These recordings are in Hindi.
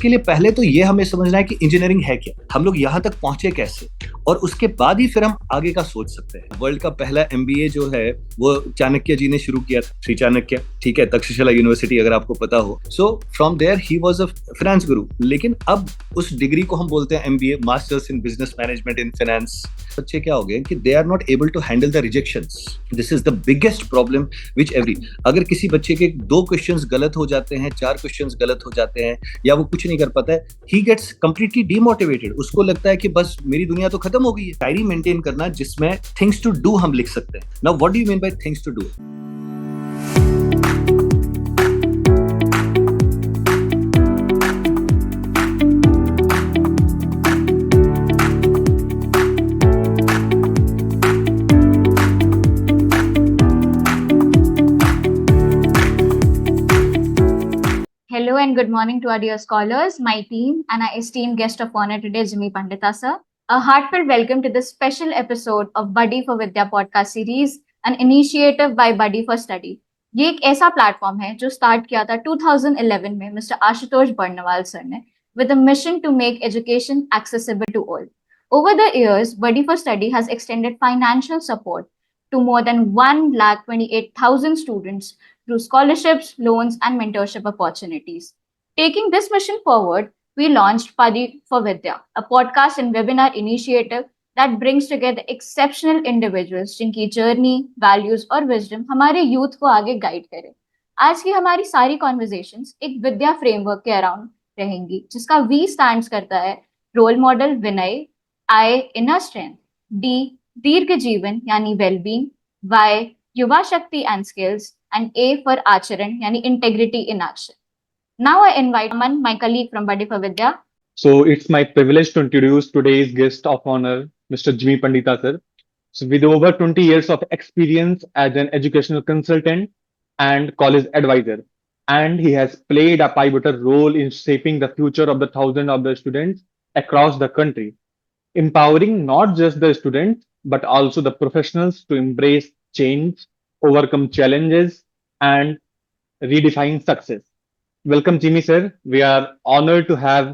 के लिए पहले तो ये हमें समझना है कि इंजीनियरिंग है क्या, हम लोग यहाँ तक पहुंचे कैसे, और उसके बाद ही फिर हम आगे का सोच सकते हैं। वर्ल्ड का पहला एमबीए जो है वो चाणक्य जी ने शुरू किया था, श्री चाणक्य, ठीक है, तक्षशिला यूनिवर्सिटी, अगर आपको पता हो। So from there he was a finance guru. लेकिन अब उस डिग्री को हम बोलते हैं MBA, masters in business management in finance. बच्चे क्या हो गए कि they are not able to handle the rejections. This is the biggest problem which every, अगर किसी बच्चे के 2 क्वेश्चंस गलत हो जाते हैं, 4 क्वेश्चंस गलत हो जाते हैं, या वो कुछ नहीं कर पाता है, ही गेट्स कंप्लीटली डीमोटिवेटेड। उसको लगता है कि बस मेरी दुनिया तो खत्म हो गई है। डायरी मेंटेन करना जिसमें थिंग्स टू डू हम लिख सकते हैं। Now what do you mean by things to do? Hello and good morning to our dear scholars, my team, and our esteemed guest of honor today, Jimmy Pandita sir. A heartfelt welcome to this special episode of Buddy for Vidya podcast series, an initiative by Buddy for Study. ये एक ऐसा प्लेटफॉर्म है जो स्टार्ट किया था 2011 में मिस्टर आशुतोष बर्नवाल सर ने with a mission to make education accessible to all. Over the years, Buddy for Study has extended financial support to more than 1,28,000 students through scholarships, loans, and mentorship opportunities. Taking this mission forward, we launched Padi for Vidya, a podcast and webinar initiative that brings together exceptional individuals जिनकी जर्नी, वैल्यूज और विजडम हमारे यूथ को आगे गाइड करे। आज की हमारी सारी कॉन्वर्जेशंस एक विद्या फ्रेमवर्क के अराउंड रहेंगी, जिसका वी स्टैंड्स करता है रोल मॉडल विनय, आई इनर स्ट्रेंथ, डी दीर्घ जीवन यानी वेलबींग, वाई युवा शक्ति and skills, and A for Acharan, yani integrity in action. Now I invite Aman, my colleague from Buddy for Vidya. So it's my privilege to introduce today's guest of honor, Mr. Jimmy Pandita sir. So with over 20 years of experience as an educational consultant and college advisor, and he has played a pivotal role in shaping the future of the thousands of the students across the country, empowering not just the students but also the professionals to embrace change, overcome challenges, and redefine success. Welcome, Jimmy sir. We are honored to have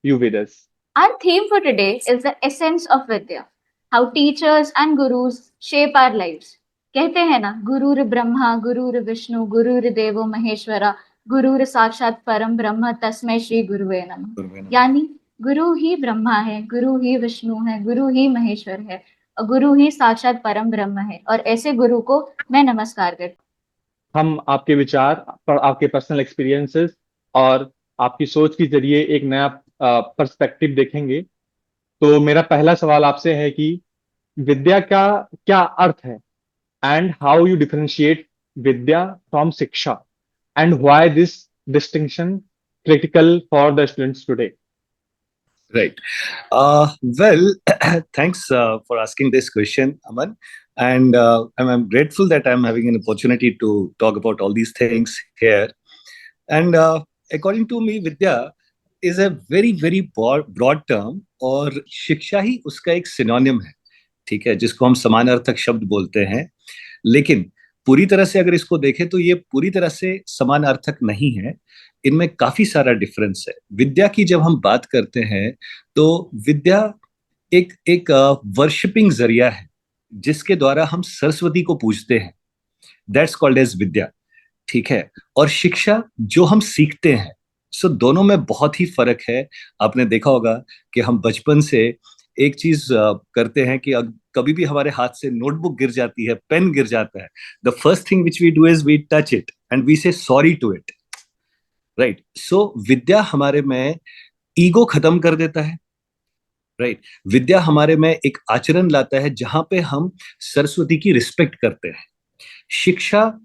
you with us. Our theme for today is the essence of Vidya, how teachers and gurus shape our lives. कहते हैं ना, गुरुर ब्रह्मा गुरुर विष्णु गुरुर देवो महेश्वरा गुरुर साक्षात परम ब्रह्म तस्मै श्री गुरुवे नमः। यानी गुरु ही ब्रह्मा है, गुरु ही विष्णु है, गुरु ही महेश्वर है और गुरु ही साक्षात परम ब्रह्म है, और ऐसे गुरु को मैं नमस्कार करती हूँ। हम आपके विचार, आपके पर्सनल एक्सपीरियंसेस और आपकी सोच के जरिए एक नया पर्सपेक्टिव देखेंगे। तो मेरा पहला सवाल आपसे है कि विद्या का क्या अर्थ है, and how you differentiate vidya from shiksha, and why this distinction critical for the students today? Right. Well, thanks for asking this question, Aman. And I'm grateful that I'm having an opportunity to talk about all these things here. And according to me, Vidya is a very, very broad term, और शिक्षा ही उसका एक सिनोनिम है, ठीक है, जिसको हम समानार्थक शब्द बोलते हैं। लेकिन पूरी तरह से अगर इसको देखें तो ये पूरी तरह से समानार्थक नहीं है, इनमें काफी सारा डिफरेंस है। विद्या की जब हम बात करते हैं तो विद्या एक वर्शिपिंग जरिया है जिसके द्वारा हम सरस्वती को पूजते हैं, दैट्स कॉल्ड एज विद्या, ठीक है। और शिक्षा जो हम सीखते हैं, सो दोनों में बहुत ही फर्क है। आपने देखा होगा कि हम बचपन से एक चीज करते हैं कि कभी भी हमारे हाथ से नोटबुक गिर जाती है, पेन गिर जाता है, the first thing which we do is we touch it and we say sorry to it, right. So विद्या हमारे में ईगो खत्म कर देता है, राइट। विद्या हमारे में एक आचरण लाता है जहां पे हम सरस्वती की रिस्पेक्ट करते हैं। शिक्षा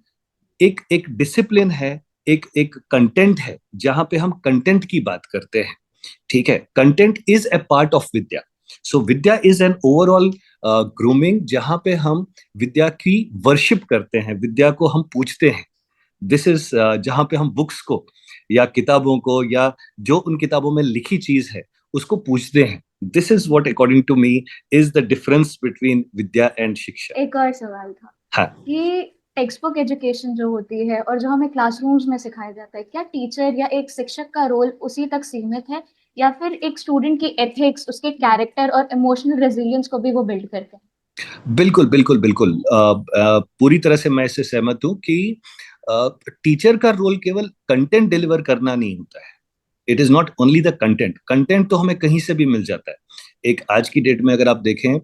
एक डिसिप्लिन है, एक कंटेंट है जहां पे हम कंटेंट की बात करते हैं, ठीक है। Content is a part of Vidya. So Vidya is an overall grooming जहां पे हम विद्या की वर्शिप करते हैं, विद्या को हम पूछते हैं। दिस इज जहां पे हम बुक्स को या किताबों को या जो उन किताबों में लिखी चीज है उसको पूछते हैं। This is what according to me is the difference between vidya and shiksha. एक और सवाल था हाँ, कि टेक्स्ट बुक एजुकेशन जो होती है और जो हमें क्लासरूम्स में सिखाया जाता है, क्या टीचर या एक शिक्षक का रोल उसी तक सीमित है, या फिर एक स्टूडेंट की एथिक्स, उसके कैरेक्टर और इमोशनल रेजिलियंस को भी वो बिल्ड करते हैं? बिल्कुल बिल्कुल बिल्कुल, पूरी तरह से मैं इससे सहमत हूँ कि टीचर का रोल केवल कंटेंट डिलीवर करना नहीं होता है। It is not only the content. Content तो हमें कहीं से भी मिल जाता है। एक आज की डेट में अगर आप देखें,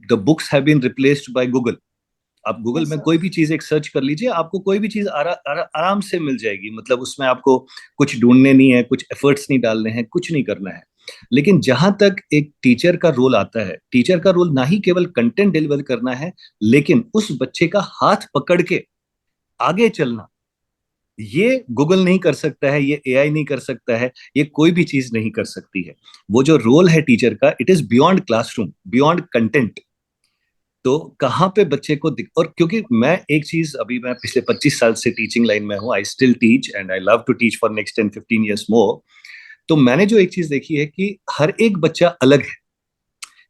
the books have been replaced by Google. आप गूगल यस में सर। कोई भी चीज एक सर्च कर लीजिए, आपको कोई भी चीज आराम से मिल जाएगी। मतलब उसमें आपको कुछ ढूंढने नहीं है, कुछ एफर्ट्स नहीं डालने हैं, कुछ नहीं करना है। लेकिन जहां तक एक टीचर का रोल आता है, टीचर का रोल ना ही केवल कंटेंट डिलीवर करना है, लेकिन उस बच्चे का हाथ पकड़ के आगे चलना। ये गूगल नहीं कर सकता है, ये एआई नहीं कर सकता है, ये कोई भी चीज नहीं कर सकती है। वो जो रोल है टीचर का, it is beyond classroom, beyond content. तो कहाँ पे बच्चे को और क्योंकि मैं एक चीज, अभी मैं पिछले 25 साल से टीचिंग लाइन में हूँ, I still teach and I love to teach for next 10-15 years more. तो मैंने जो एक चीज देखी है कि हर एक बच्चा अलग है।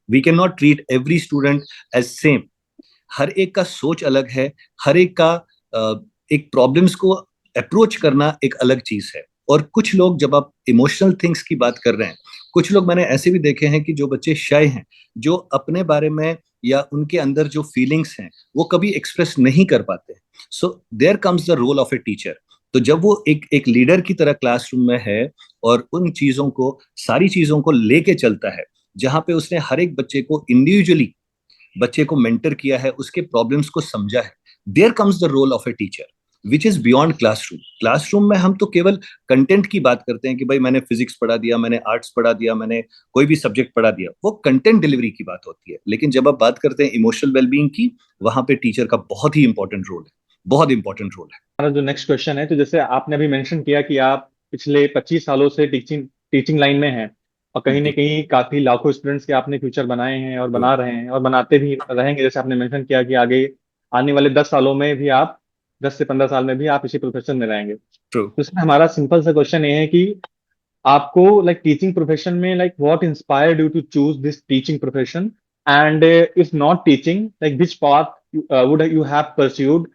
We can not treat every student as same. हर एक का सोच अलग है। हर एक का एक प्रॉब्लम्स को अप्रोच करना एक अलग चीज है। और कुछ लोग, जब आप इमोशनल थिंग्स की बात कर रहे हैं, कुछ लोग मैंने ऐसे भी देखे हैं कि जो बच्चे शाय हैं, जो अपने बारे में या उनके अंदर जो फीलिंग्स हैं वो कभी एक्सप्रेस नहीं कर पाते। So there comes the role of a teacher. तो जब वो एक एक लीडर की तरह क्लासरूम में है और उन चीजों को, सारी चीजों को लेके चलता है, जहां पे उसने हर एक बच्चे को इंडिविजुअली, बच्चे को मेंटर किया है, उसके प्रॉब्लम्स को समझा है, there comes the role of a teacher which is beyond classroom. Classroom में हम तो केवल कंटेंट की बात करते हैं कि भाई मैंने फिजिक्स पढ़ा दिया, मैंने आर्ट्स पढ़ा दिया, मैंने कोई भी सब्जेक्ट पढ़ा दिया, वो कंटेंट डिलीवरी की बात होती है। लेकिन जब आप बात करते हैं इमोशनल वेलबींग की, वहां पे टीचर का बहुत ही इंपॉर्टेंट रोल है, बहुत इंपॉर्टेंट रोल है। हमारा जो नेक्स्ट क्वेश्चन है, तो जैसे आपने अभी मेंशन किया कि आप पिछले 25 सालों से टीचिंग टीचिंग लाइन में हैं, और कहीं ना कहीं काफी लाखों स्टूडेंट्स के आपने फ्यूचर बनाए हैं और बना रहे हैं और बनाते भी रहेंगे। जैसे आपने मेंशन किया कि आगे आने वाले 10 सालों में भी आप, 10 से 15 साल में भी आप इसी प्रोफेशन में रहेंगे। ट्रू। तो इसमें हमारा सिंपल सा क्वेश्चन ये है कि आपको लाइक टीचिंग प्रोफेशन में like what inspired you to choose this teaching profession, and if not teaching like which path would you have pursued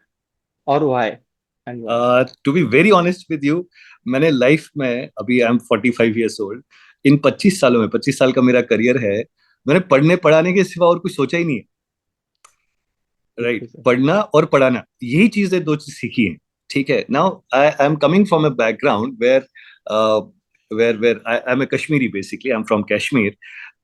और why and why? To be very honest with you, मैंने लाइफ में, अभी आई एम 45 ईयर्स ओल्ड, इन 25 सालों में, 25 साल का मेरा करियर है, मैंने पढ़ने पढ़ाने के सिवा और कुछ सोचा ही नहीं है। राइट, पढ़ना और पढ़ाना, यही चीजें दो चीज सीखी हैं। ठीक है, now I am coming from a background where where I am a Kashmiri, basically I am from Kashmir.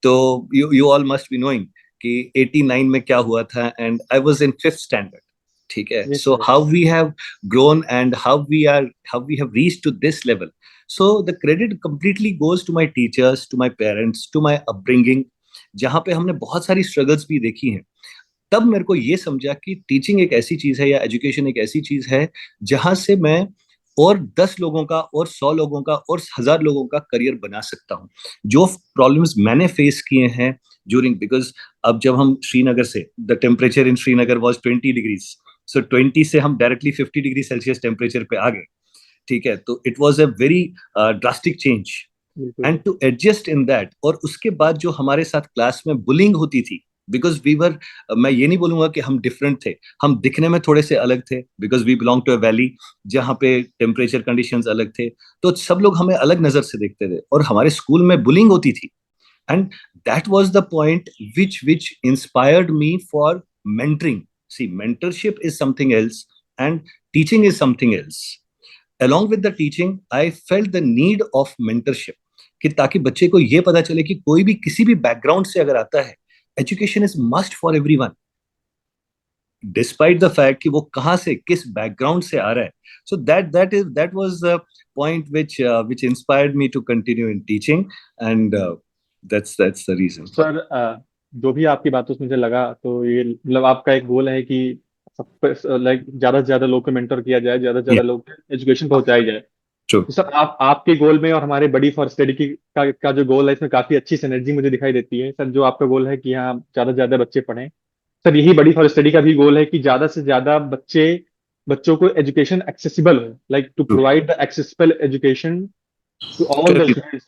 तो you all must be knowing कि 89 में क्या हुआ था, and I was in 5th standard. ठीक है, Yes, so sir. How we have grown and how we have reached to this level. So the credit completely goes to my teachers, to my parents, to my upbringing, जहाँ पे हमने बहुत सारी स्ट्रगल्स भी देखी हैं। तब मेरे को ये समझा कि टीचिंग एक ऐसी चीज है, या एजुकेशन एक ऐसी चीज है, जहां से मैं और 10 लोगों का और 100 लोगों का और 1000 लोगों का करियर बना सकता हूँ। जो प्रॉब्लम्स मैंने फेस किए हैं ड्यूरिंग, बिकॉज अब जब हम श्रीनगर से, the temperature in Srinagar was 20 degrees, so 20 से हम डायरेक्टली 50 डिग्री सेल्सियस टेम्परेचर पे आ गए। ठीक है, तो it was a very drastic change, बिल्कुल and to adjust in that. और उसके बाद जो हमारे साथ क्लास में बुलिंग होती थी, बिकॉज वी वर, मैं ये नहीं बोलूंगा कि हम डिफरेंट थे, हम दिखने में थोड़े से अलग थे, because we belong to a valley जहाँ पे टेम्परेचर कंडीशंस अलग थे। तो सब लोग हमें अलग नजर से देखते थे, और हमारे स्कूल में बुलिंग होती थी। And that was the point which inspired me for mentoring. See, mentorship is something else and teaching is something else. Along with the teaching, I felt the need of mentorship, कि ताकि बच्चे को ये पता चले कि कोई भी किसी भी बैकग्राउंड से अगर आता है, education is must for everyone, despite the fact कि वो कहाँ से, किस बैकग्राउंड से आ रहा है। So that was the point which inspired me to continue in teaching, and that's the reason. Sir. जो भी आपकी बातों से मुझे लगा, तो ये मतलब आपका एक गोल है कि सब लाइक ज्यादा से ज्यादा लोग को मेंटर किया जाए, ज्यादा से ज्यादा Yeah, लोग एजुकेशन पहुंचाई जाए। true. तो सर, आप आपके गोल में और हमारे बडी फॉर स्टडी का जो गोल है, इसमें काफी अच्छी सिनर्जी मुझे दिखाई देती है। सर, जो आपका गोल है कि हाँ ज्यादा से ज्यादा बच्चे पढ़ें, सर यही बडी फॉर स्टडी का भी गोल है कि ज्यादा से ज्यादा बच्चों को एजुकेशन एक्सेसिबल हो, like to True. Provide the accessible education to all the Correct. Students.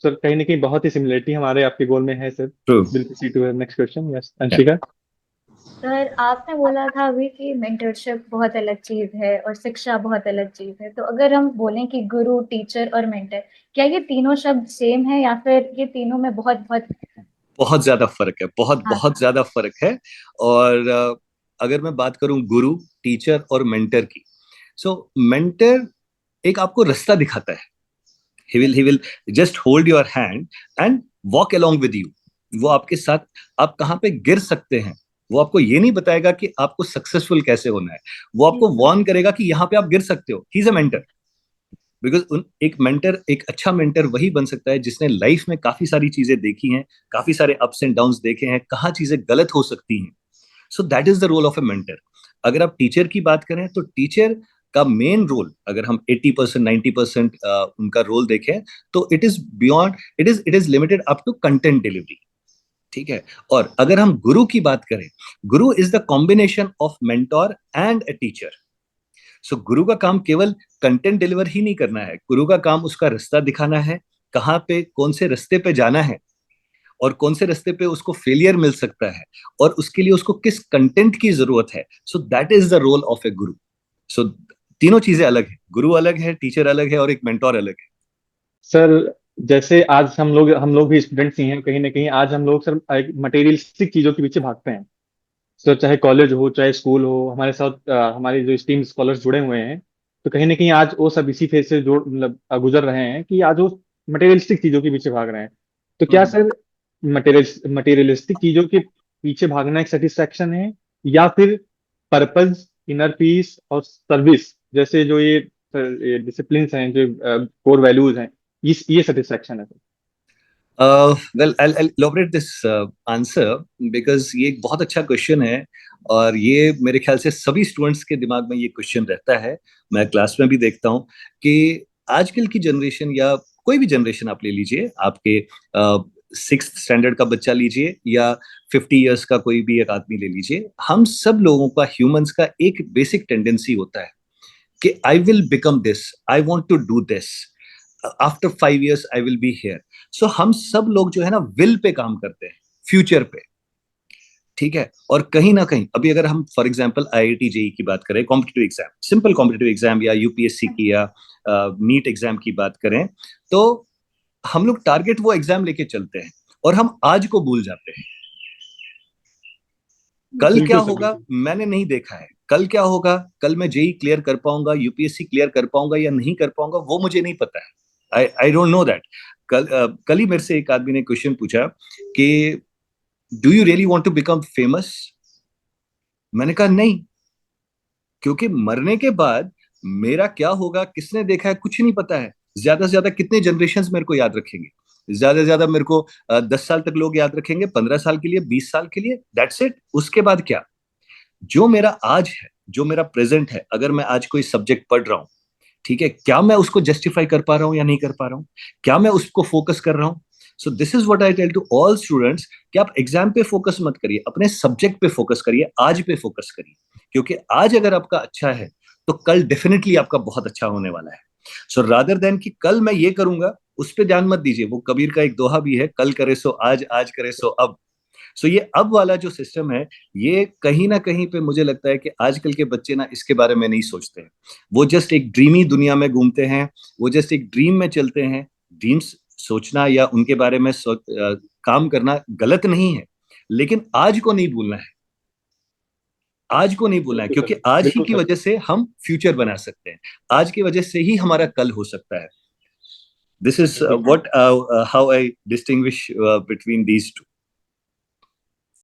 Sir, कहीं ना कहीं बहुत ही सिमिलरिटी हमारे आपके गोल में है सर। True. बिल्कुल। See to next question, yes Yeah. Anshika. Sir आपने बोला था अभी कि मेंटरशिप बहुत अलग चीज है और शिक्षा बहुत अलग चीज है, तो अगर हम बोलें कि गुरु, टीचर और मेंटर, क्या ये तीनों शब्द सेम है या फिर ये तीनों में बहुत बहुत। बहुत ज्यादा फर्क है, बहुत हाँ बहुत हाँ। ज्यादा फर्क है। और अगर मैं बात करूं गुरु, टीचर और मेंटर की, सो मेंटर एक आपको रास्ता दिखाता है। He will just hold your hand and walk along with you. वो आपके साथ, आप कहाँ पे गिर सकते हैं, वो आपको ये नहीं बताएगा कि आपको सक्सेसफुल कैसे होना है। वो जी आपको जी। वार्न करेगा कि यहाँ पे आप गिर सकते हो। He is a mentor. Because एक मेंटर, एक अच्छा मेंटर वही बन सकता है जिसने लाइफ में काफी सारी चीजें देखी हैं, काफी सारे अप्स एंड डाउन्स देखे हैं, कहाँ चीजें गलत हो सकती हैं। So that is the role of a mentor. अगर आप टीचर की बात करें तो टीचर का मेन रोल, अगर हम 80% 90% उनका रोल देखें, तो it is beyond, it is limited up to content delivery. ठीक है। और अगर हम गुरु की बात करें, guru is the combination of mentor and a teacher. So गुरु का काम केवल कंटेंट डिलीवर ही नहीं करना है, गुरु का काम उसका रास्ता दिखाना है, कहाँ पे कौन से रास्ते पे जाना है और कौन से रास्ते पे उसको फेलियर मिल सकता है और उसके लिए उसको किस कंटेंट की जरूरत है। So that is the role of a guru. So तीनों चीजें अलग है, गुरु अलग है, टीचर अलग है और एक मेंटोर अलग है। सर जैसे आज हम लोग भी स्टूडेंट्स ही हैं, कहीं ना कहीं आज हम लोग सर मटेरियलिस्टिक चीजों के पीछे भागते हैं। सर चाहे कॉलेज हो चाहे स्कूल हो, हमारे साथ हमारे जो स्टीम स्कॉलर्स जुड़े हुए हैं, तो कहीं ना कहीं आज वो सब इसी फेज से जोड़ मतलब गुजर रहे हैं कि आज वो मटेरियलिस्टिक चीजों के पीछे भाग रहे हैं। तो क्या हम्म। सर मटेरियलिस्टिक चीजों के पीछे भागना एक सेटिस्फैक्शन है, या फिर पर्पस, इनर पीस और सर्विस जैसे जो ये डिसिप्लिन हैं, जो कोर वैल्यूज हैं, ये सेटिस्फैक्शन है sir? Well I elaborate this answer, because ये एक बहुत अच्छा क्वेश्चन है। और ये मेरे ख्याल से सभी स्टूडेंट्स के दिमाग में ये क्वेश्चन रहता है। मैं क्लास में भी देखता हूँ कि आजकल की जनरेशन, या कोई भी जनरेशन आप ले लीजिए, आपके सिक्स स्टैंडर्ड का बच्चा लीजिए या 50 ईयर्स का कोई भी एक आदमी ले लीजिए, हम सब लोगों का, ह्यूमंस का एक बेसिक टेंडेंसी होता है कि I will become this, I want to do this, after 5 years I will be here. So हम सब लोग जो है ना विल पे काम करते हैं, फ्यूचर पे। ठीक है। और कहीं ना कहीं अभी अगर हम फॉर एग्जांपल आईआईटी जेई की बात करें, competitive exam, simple competitive exam, या यूपीएससी की या नीट एग्जाम की बात करें, तो हम लोग टारगेट वो एग्जाम लेके चलते हैं और हम आज को भूल जाते हैं। कल क्या बिल्कुल सर, होगा बिल्कुल। मैंने नहीं देखा है, कल क्या होगा, कल मैं जेई क्लियर कर पाऊंगा, यूपीएससी क्लियर कर पाऊंगा या नहीं कर पाऊंगा, वो मुझे नहीं पता है। I don't know that. कल ही मेरे से एक आदमी ने क्वेश्चन पूछा कि do you really want to become famous. मैंने कहा नहीं, क्योंकि मरने के बाद मेरा क्या होगा, किसने देखा है, कुछ नहीं पता है। ज्यादा से ज्यादा कितने जनरेशन मेरे को याद रखेंगे, ज्यादा से ज्यादा मेरे को 10 साल तक लोग याद रखेंगे, 15 साल के लिए, 20 साल के लिए, दैट्स इट। उसके बाद क्या? जो मेरा आज है, जो मेरा प्रेजेंट है, अगर मैं आज कोई सब्जेक्ट पढ़ रहा हूँ, ठीक है, क्या मैं उसको जस्टिफाई कर पा रहा हूँ या नहीं कर पा रहा हूँ, क्या मैं उसको फोकस कर रहा हूँ। So this is what I tell to all students कि आप एग्जाम पे फोकस मत करिए, अपने सब्जेक्ट पे फोकस करिए, आज पे फोकस करिए। क्योंकि आज अगर आपका अच्छा है तो कल डेफिनेटली आपका बहुत अच्छा होने वाला है। सो रादर देन कि कल मैं ये करूंगा, उस पर ध्यान मत दीजिए। वो कबीर का एक दोहा भी है, कल करे सो आज, आज करे सो अब। सो ये अब वाला जो सिस्टम है, ये कहीं ना कहीं पे मुझे लगता है कि आजकल के बच्चे ना इसके बारे में नहीं सोचते हैं। वो जस्ट एक ड्रीमी दुनिया में घूमते हैं, वो जस्ट एक ड्रीम में चलते हैं। ड्रीम्स सोचना या उनके बारे में काम करना गलत नहीं है, लेकिन आज को नहीं भूलना है। आज को नहीं भूलना है, बिल्कुल क्योंकि सर, आज ही बिल्कुल की सर। वजह से हम फ्यूचर बना सकते हैं। आज की वजह से ही हमारा कल हो सकता है। दिस इज बिल्कुल what how I distinguish between these two.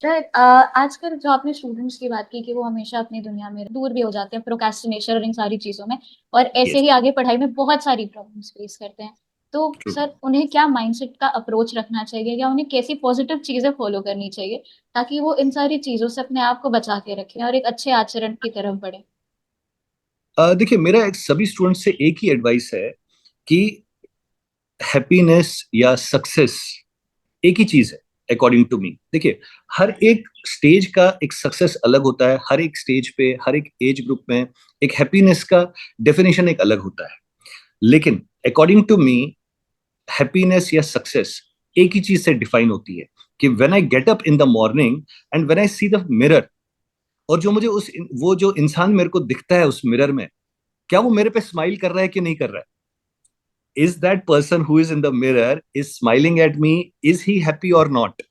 Sir आजकल जो आपने स्टूडेंट्स की बात की कि वो हमेशा अपनी दुनिया में दूर भी हो जाते हैं, प्रोक्रेस्टिनेशन और इन सारी चीजों में, और ऐसे यस। ही आगे पढ़ाई में बहुत सारी प्रॉब्लम्स फेस करते हैं, तो सर उन्हें क्या माइंडसेट का अप्रोच रखना चाहिए या उन्हें कैसी पॉजिटिव चीजें फॉलो करनी चाहिए ताकि वो इन सारी चीजों से अपने आप को बचा के रखें और एक अच्छे आचरण की तरफ बढ़े। देखिए, मेरा एक सभी स्टूडेंट से एक ही एडवाइस है कि हैप्पीनेस या सक्सेस एक ही चीज है अकॉर्डिंग टू मी। देखिए, हर एक स्टेज का एक सक्सेस अलग होता है, हर एक स्टेज पे, हर एक एज ग्रुप में एक हैप्पीनेस का डेफिनेशन एक अलग होता है। लेकिन अकॉर्डिंग टू मी, हैप्पीनेस या सक्सेस एक ही चीज से डिफाइन होती है कि when I get up in the morning and when I see the mirror, और जो मुझे वो जो इंसान मेरे को दिखता है उस मिरर में, क्या वो मेरे पे स्माइल कर रहा है कि नहीं कर रहा है? Is that person who is in the mirror is smiling at me, is he happy और नॉट?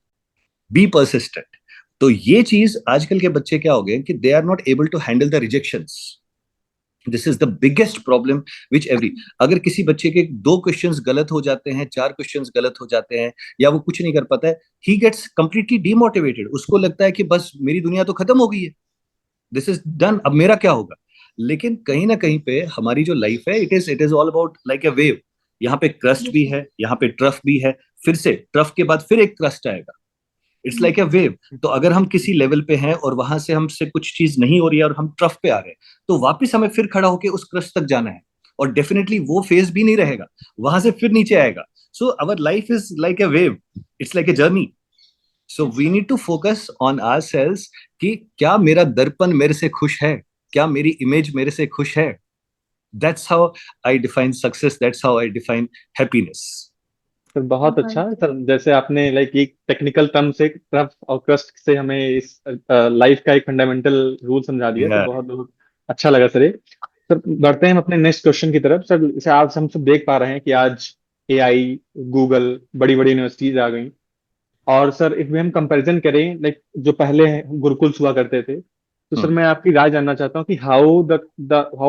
Be persistent. तो ये चीज आजकल के बच्चे क्या हो गए कि they are not able to handle the rejections. This is the biggest problem which every, अगर किसी बच्चे के 2 क्वेश्चंस गलत हो जाते हैं, 4 क्वेश्चंस गलत हो जाते हैं, या वो कुछ नहीं कर पाता है, ही गेट्स कंप्लीटली डिमोटिवेटेड। उसको लगता है कि बस मेरी दुनिया तो खत्म हो गई है, दिस इज डन, अब मेरा क्या होगा? लेकिन कहीं ना कहीं पे हमारी जो लाइफ है, it is all about like a wave. यहाँ पे क्रस्ट भी है, यहाँ पे ट्रफ भी है, फिर से ट्रफ के बाद फिर एक क्रस्ट आएगा। It's like a wave. तो अगर हम किसी लेवल पे हैं और वहां से हमसे कुछ चीज नहीं हो रही है और हम ट्रफ पे आ रहे हैं, तो वापस हमें फिर खड़ा होकर उस क्रस्ट तक जाना है। और डेफिनेटली वो फेज भी नहीं रहेगा, वहां से फिर नीचे आएगा। So our life is like a wave, it's like a journey. So we need to focus on ourselves कि क्या मेरा दर्पण मेरे से खुश है, क्या मेरी इमेज मेरे से खुश है? That's how I define success, that's how I define happiness. Sir बहुत अच्छा सर, जैसे आपने लाइक एक टेक्निकल टर्म से ट्रफ और क्रस्ट से हमें इस लाइफ का एक फंडामेंटल रूल समझा दिया, तो बहुत बहुत अच्छा लगा सर ये। सर बढ़ते हैं हम अपने नेक्स्ट क्वेश्चन की तरफ। सर जैसे आज हम सब देख पा रहे हैं कि आज एआई, गूगल, बड़ी बड़ी यूनिवर्सिटीज आ गई। और सर इफ भी हम कंपैरिजन करें लाइक जो पहले गुरुकुल्स हुआ करते थे, तो सर मैं आपकी राय जानना चाहता हूँ कि how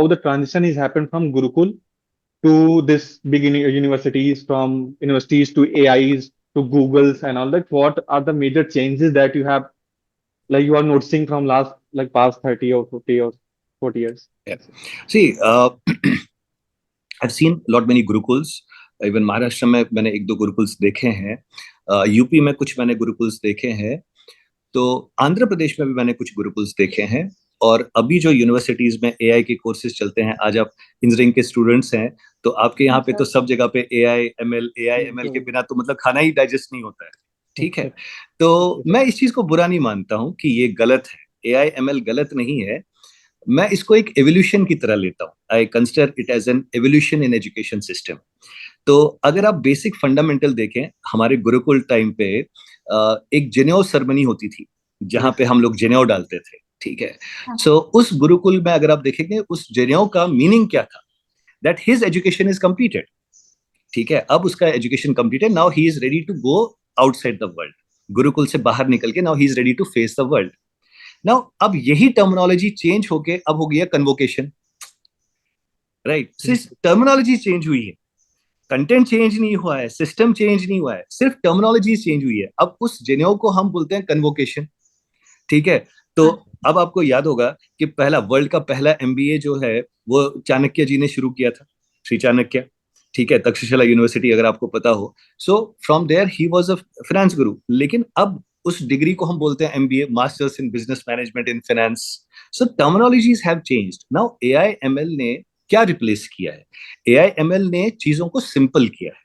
the transition is happened from Gurukul to this big universities, from universities to AIs to Googles and all that. What are the major changes that you have, like you are noticing from last like past 30 or 50 or 40 years? Yeah. See, I've seen lot many gurukuls. Even Maharashtra में मैंने 1-2 गुरुकुल्स देखे हैं, यूपी में कुछ मैंने गुरुकुल्स देखे हैं, तो आंध्र प्रदेश में भी मैंने कुछ गुरुकुल्स देखे हैं। और अभी जो यूनिवर्सिटीज में एआई के कोर्सेज चलते हैं, आज आप इंजीनियरिंग के स्टूडेंट्स हैं, तो आपके यहाँ पे तो सब जगह पे एआई एमएल के बिना तो मतलब खाना ही डाइजेस्ट नहीं होता है। ठीक है, तो मैं इस चीज को बुरा नहीं मानता हूँ कि ये गलत है, एआई एमएल गलत नहीं है। मैं इसको एक एवोल्यूशन की तरह लेता हूँ, I consider it as an evolution in education system. तो अगर आप बेसिक फंडामेंटल देखें, हमारे गुरुकुल टाइम पे एक जनेऊ सेरेमनी होती थी, जहां पे हम लोग जनेऊ डालते थे। ठीक है, सो उस गुरुकुल में अगर आप देखेंगे, उस जनेऊ का मीनिंग क्या था? That his education is completed. ठीक है, अब उसका education completed, now he is ready to go outside the world. Gurukul से बाहर निकल के now he is ready to face the world. Now अब यही टर्मिनोलॉजी चेंज होके अब हो गया कन्वोकेशन, राइट? सिर्फ टर्मिनोलॉजी चेंज हुई है, कंटेंट चेंज नहीं हुआ है, सिस्टम चेंज नहीं हुआ है, सिर्फ टर्मिनोलॉजी चेंज हुई है। अब उस जेनेऊ को हम बोलते हैं कन्वोकेशन। ठीक है, तो अब आपको याद होगा कि वर्ल्ड का पहला एमबीए जो है वो चाणक्य जी ने शुरू किया था, श्री चाणक्य। ठीक है, तक्षशिला यूनिवर्सिटी, अगर आपको पता हो। So from there he was a finance guru. लेकिन अब उस डिग्री को हम बोलते हैं MBA, masters in business management in finance. So terminologies have changed. Now AIML ने क्या रिप्लेस किया है? एआईएमएल ने चीजों को सिंपल किया है,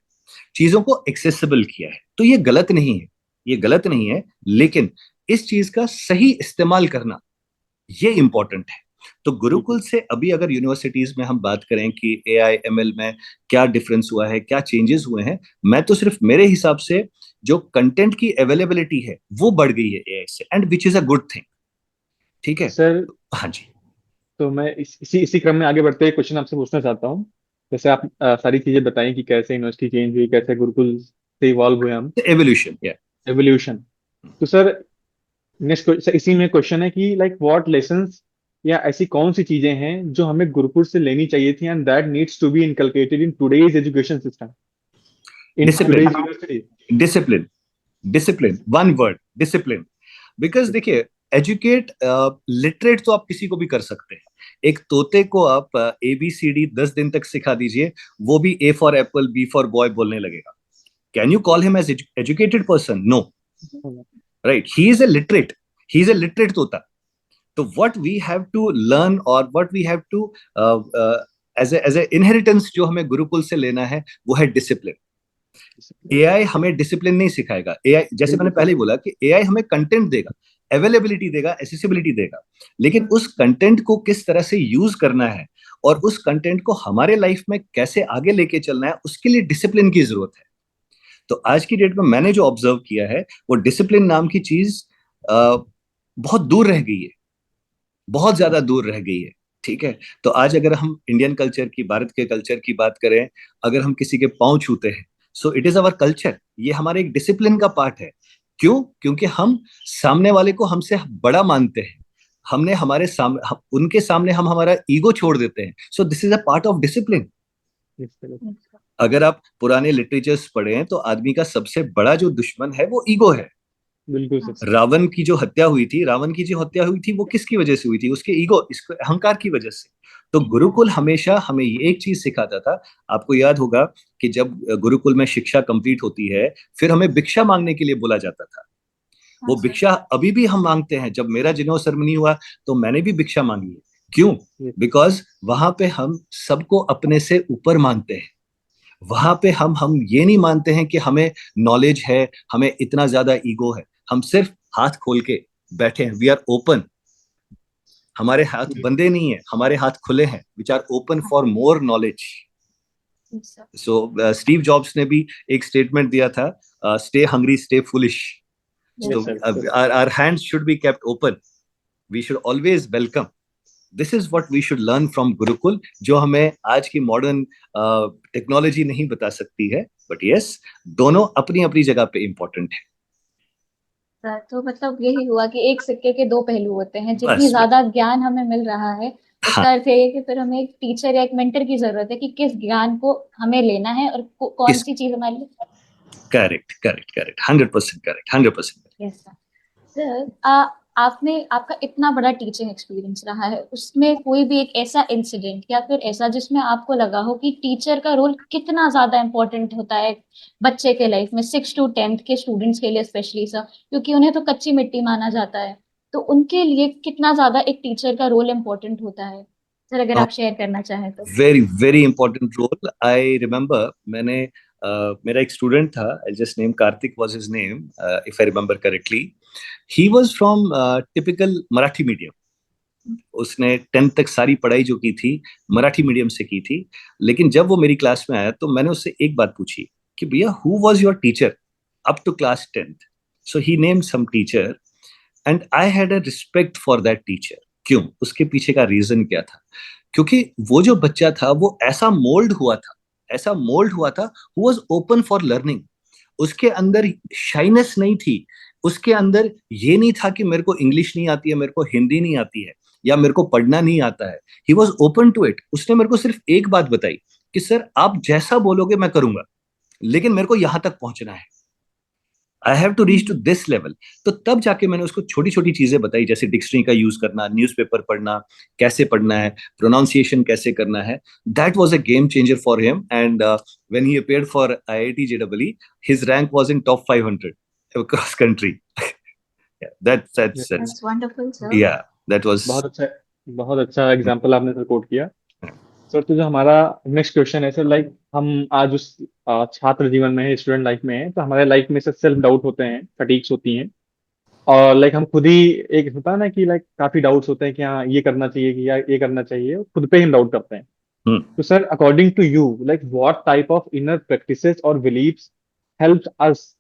चीजों को एक्सेसिबल किया है। तो ये गलत नहीं है, ये गलत नहीं है, लेकिन इस चीज का सही इस्तेमाल करना ये इंपॉर्टेंट है। तो गुरुकुल से अभी अगर यूनिवर्सिटीज में हम बात करें कि एआईएमएल में क्या डिफरेंस हुआ है, क्या चेंजेस हुए हैं, मैं तो सिर्फ मेरे हिसाब से जो कंटेंट की अवेलेबिलिटी है वो बढ़ गई है एआई से, and which is a good thing. ठीक है सर हाँ जी। तो मैं इसी क्रम में आगे बढ़ते हुए क्वेश्चन आपसे पूछना चाहता हूँ। जैसे आप सारी चीजें बताई कि कैसे यूनिवर्सिटी चेंज हुई, कैसे गुरुकुल से इवॉल्व हुए हम, एवोल्यूशन, या एवोल्यूशन। तो सर नेक्स्ट इसी में क्वेश्चन है कि लाइक व्हाट लेसन्स या ऐसी कौन सी चीजें हैं जो हमें गुरुकुल से लेनी चाहिए थी, and that needs to be inculcated in today's education system, in discipline, today's university? Discipline, discipline, one word, discipline. Because देखिए, एजुकेट लिटरेट तो आप किसी को भी कर सकते हैं। एक तोते को आप ABCD 10 दिन तक सिखा दीजिए, वो भी A for apple, B for boy बोलने लगेगा। Can you call him as educated person? No, right? He is a literate, he is a literate तोता। तो what we have to learn, और what we have to as a inheritance जो हमें गुरुकुल से लेना है, वो है डिसिप्लिन। एआई हमें डिसिप्लिन नहीं सिखाएगा। एआई, जैसे मैंने पहले ही बोला, कि एआई हमें कंटेंट देगा, अवेलेबिलिटी देगा, एसेसिबिलिटी देगा, लेकिन उस कंटेंट को किस तरह से यूज करना है और उस कंटेंट को हमारे लाइफ में कैसे आगे लेके चलना है, उसके लिए डिसिप्लिन की जरूरत है। तो आज की डेट में मैंने जो ऑब्जर्व किया है, वो डिसिप्लिन नाम की चीज बहुत दूर रह गई है। बहुत ज्यादा दूर रह गई है। ठीक है, तो आज अगर हम इंडियन कल्चर की, भारत के कल्चर की बात करें, अगर हम किसी के पाँव छूते हैं, so it is our culture, ये हमारे एक डिसिप्लिन का पार्ट है। क्यों? क्योंकि हम सामने वाले को हमसे बड़ा मानते हैं, हमने हमारे सामने उनके सामने हम हमारा ईगो छोड़ देते हैं। सो this is a part of discipline. अगर आप पुराने लिटरेचर्स पढ़ें तो आदमी का सबसे बड़ा जो दुश्मन है वो ईगो है। बिल्कुल सर। रावण की जो हत्या हुई थी, रावण की जो हत्या हुई थी, वो किसकी वजह से हुई थी? उसके ईगो, इसके अहंकार की वजह से। तो गुरुकुल हमेशा हमें ये एक चीज सिखाता था। आपको याद होगा कि जब गुरुकुल में शिक्षा कंप्लीट होती है, फिर हमें भिक्षा मांगने के लिए बोला जाता था। वो भिक्षा अभी भी हम मांगते हैं। जब मेरा जनेऊ सेरेमनी हुआ तो मैंने भी भिक्षा मांगी है। क्यों? बिकॉज वहां पे हम सबको अपने से ऊपर मानते हैं। वहां पे हम ये नहीं मानते हैं कि हमें नॉलेज है, हमें इतना ज्यादा ईगो है। हम सिर्फ हाथ खोल के बैठे हैं, वी आर ओपन। हमारे हाथ बंदे नहीं है, हमारे हाथ खुले हैं, which are open for more knowledge. So Steve Jobs ने भी एक स्टेटमेंट दिया था, स्टे हंग्री स्टे फुलिश। तो our hands should be kept open. We should always welcome. This is what we should learn from Gurukul, जो हमें आज की मॉडर्न टेक्नोलॉजी नहीं बता सकती है। बट यस, दोनों अपनी अपनी जगह पे इंपॉर्टेंट है। तो मतलब यही हुआ कि एक सिक्के के दो पहलू होते हैं। जितनी बस ज्यादा ज्ञान हमें मिल रहा है, हाँ, उसका अर्थ ये है कि फिर हमें एक टीचर या एक मेंटर की जरूरत है कि किस ज्ञान को हमें लेना है और कौन किस सी चीज हमारे लिए। Correct correct correct, 100% correct, 100%। Yes sir. आपने आपका इतना बड़ा टीचिंग एक्सपीरियंस रहा है, उसमें कोई भी एक ऐसा इंसिडेंट या फिर ऐसा जिसमें आपको लगा हो कि टीचर का रोल कितना ज्यादा इम्पोर्टेंट होता है बच्चे के लाइफ में, 6 to 10th के स्टूडेंट्स के लिए स्पेशली सर, क्योंकि उन्हें तो कच्ची मिट्टी माना जाता है। तो उनके लिए कितना ज्यादा एक टीचर का रोल इम्पोर्टेंट होता है सर, अगर आप शेयर करना चाहें तो। Very very important role. I remember, मैंने मेरा एक स्टूडेंट था, I just name Karthik was his name, if I remember correctly. He was from typical Marathi medium. उसने 10th तक सारी पढ़ाई जो की थी मराठी मीडियम से की थी। लेकिन जब वो मेरी क्लास में आया तो मैंने उससे एक बात पूछी कि भैया, who was your teacher up to class 10th? So he named some teacher and I had a respect for that teacher. क्यों? उसके पीछे का रीजन क्या था? क्योंकि वो जो बच्चा था वो ऐसा मोल्ड हुआ था, ऐसा मोल्ड हुआ था, who was open for learning. उसके अंदर शाइनेस नहीं थी। उसके अंदर ये नहीं था कि मेरे को इंग्लिश नहीं आती है, मेरे को हिंदी नहीं आती है, या मेरे को पढ़ना नहीं आता है। He was open to it. उसने मेरे को सिर्फ एक बात बताई कि सर, आप जैसा बोलोगे मैं करूंगा, लेकिन मेरे को यहां तक पहुंचना है। I have to reach to this level. तो तब जाके मैंने उसको छोटी छोटी चीजें बताई, जैसे डिक्शनरी का यूज करना, न्यूज़पेपर पढ़ना, कैसे पढ़ना है, प्रोनाउंसिएशन कैसे करना है। That was a game changer for him. And when he appeared for IIT JEE, his rank was in top 500 across country. That's that's wonderful sir. yeah, that was बहुत अच्छा एग्जाम्पल आपने सर कोट किया। सर तो जो हमारा नेक्स्ट क्वेश्चन है सर, लाइक हम आज उस छात्र जीवन में है, स्टूडेंट लाइफ में है, तो हमारे लाइफ में से सेल्फ डाउट होते हैं, फटीग्स होती हैं, और लाइक हम खुद ही, एक होता है ना कि लाइक काफी डाउट्स होते हैं कि हाँ ये करना चाहिए कि या ये करना चाहिए, खुद पे ही हम डाउट करते हैं। hmm. तो sir according to you, like what type of inner practices और beliefs help us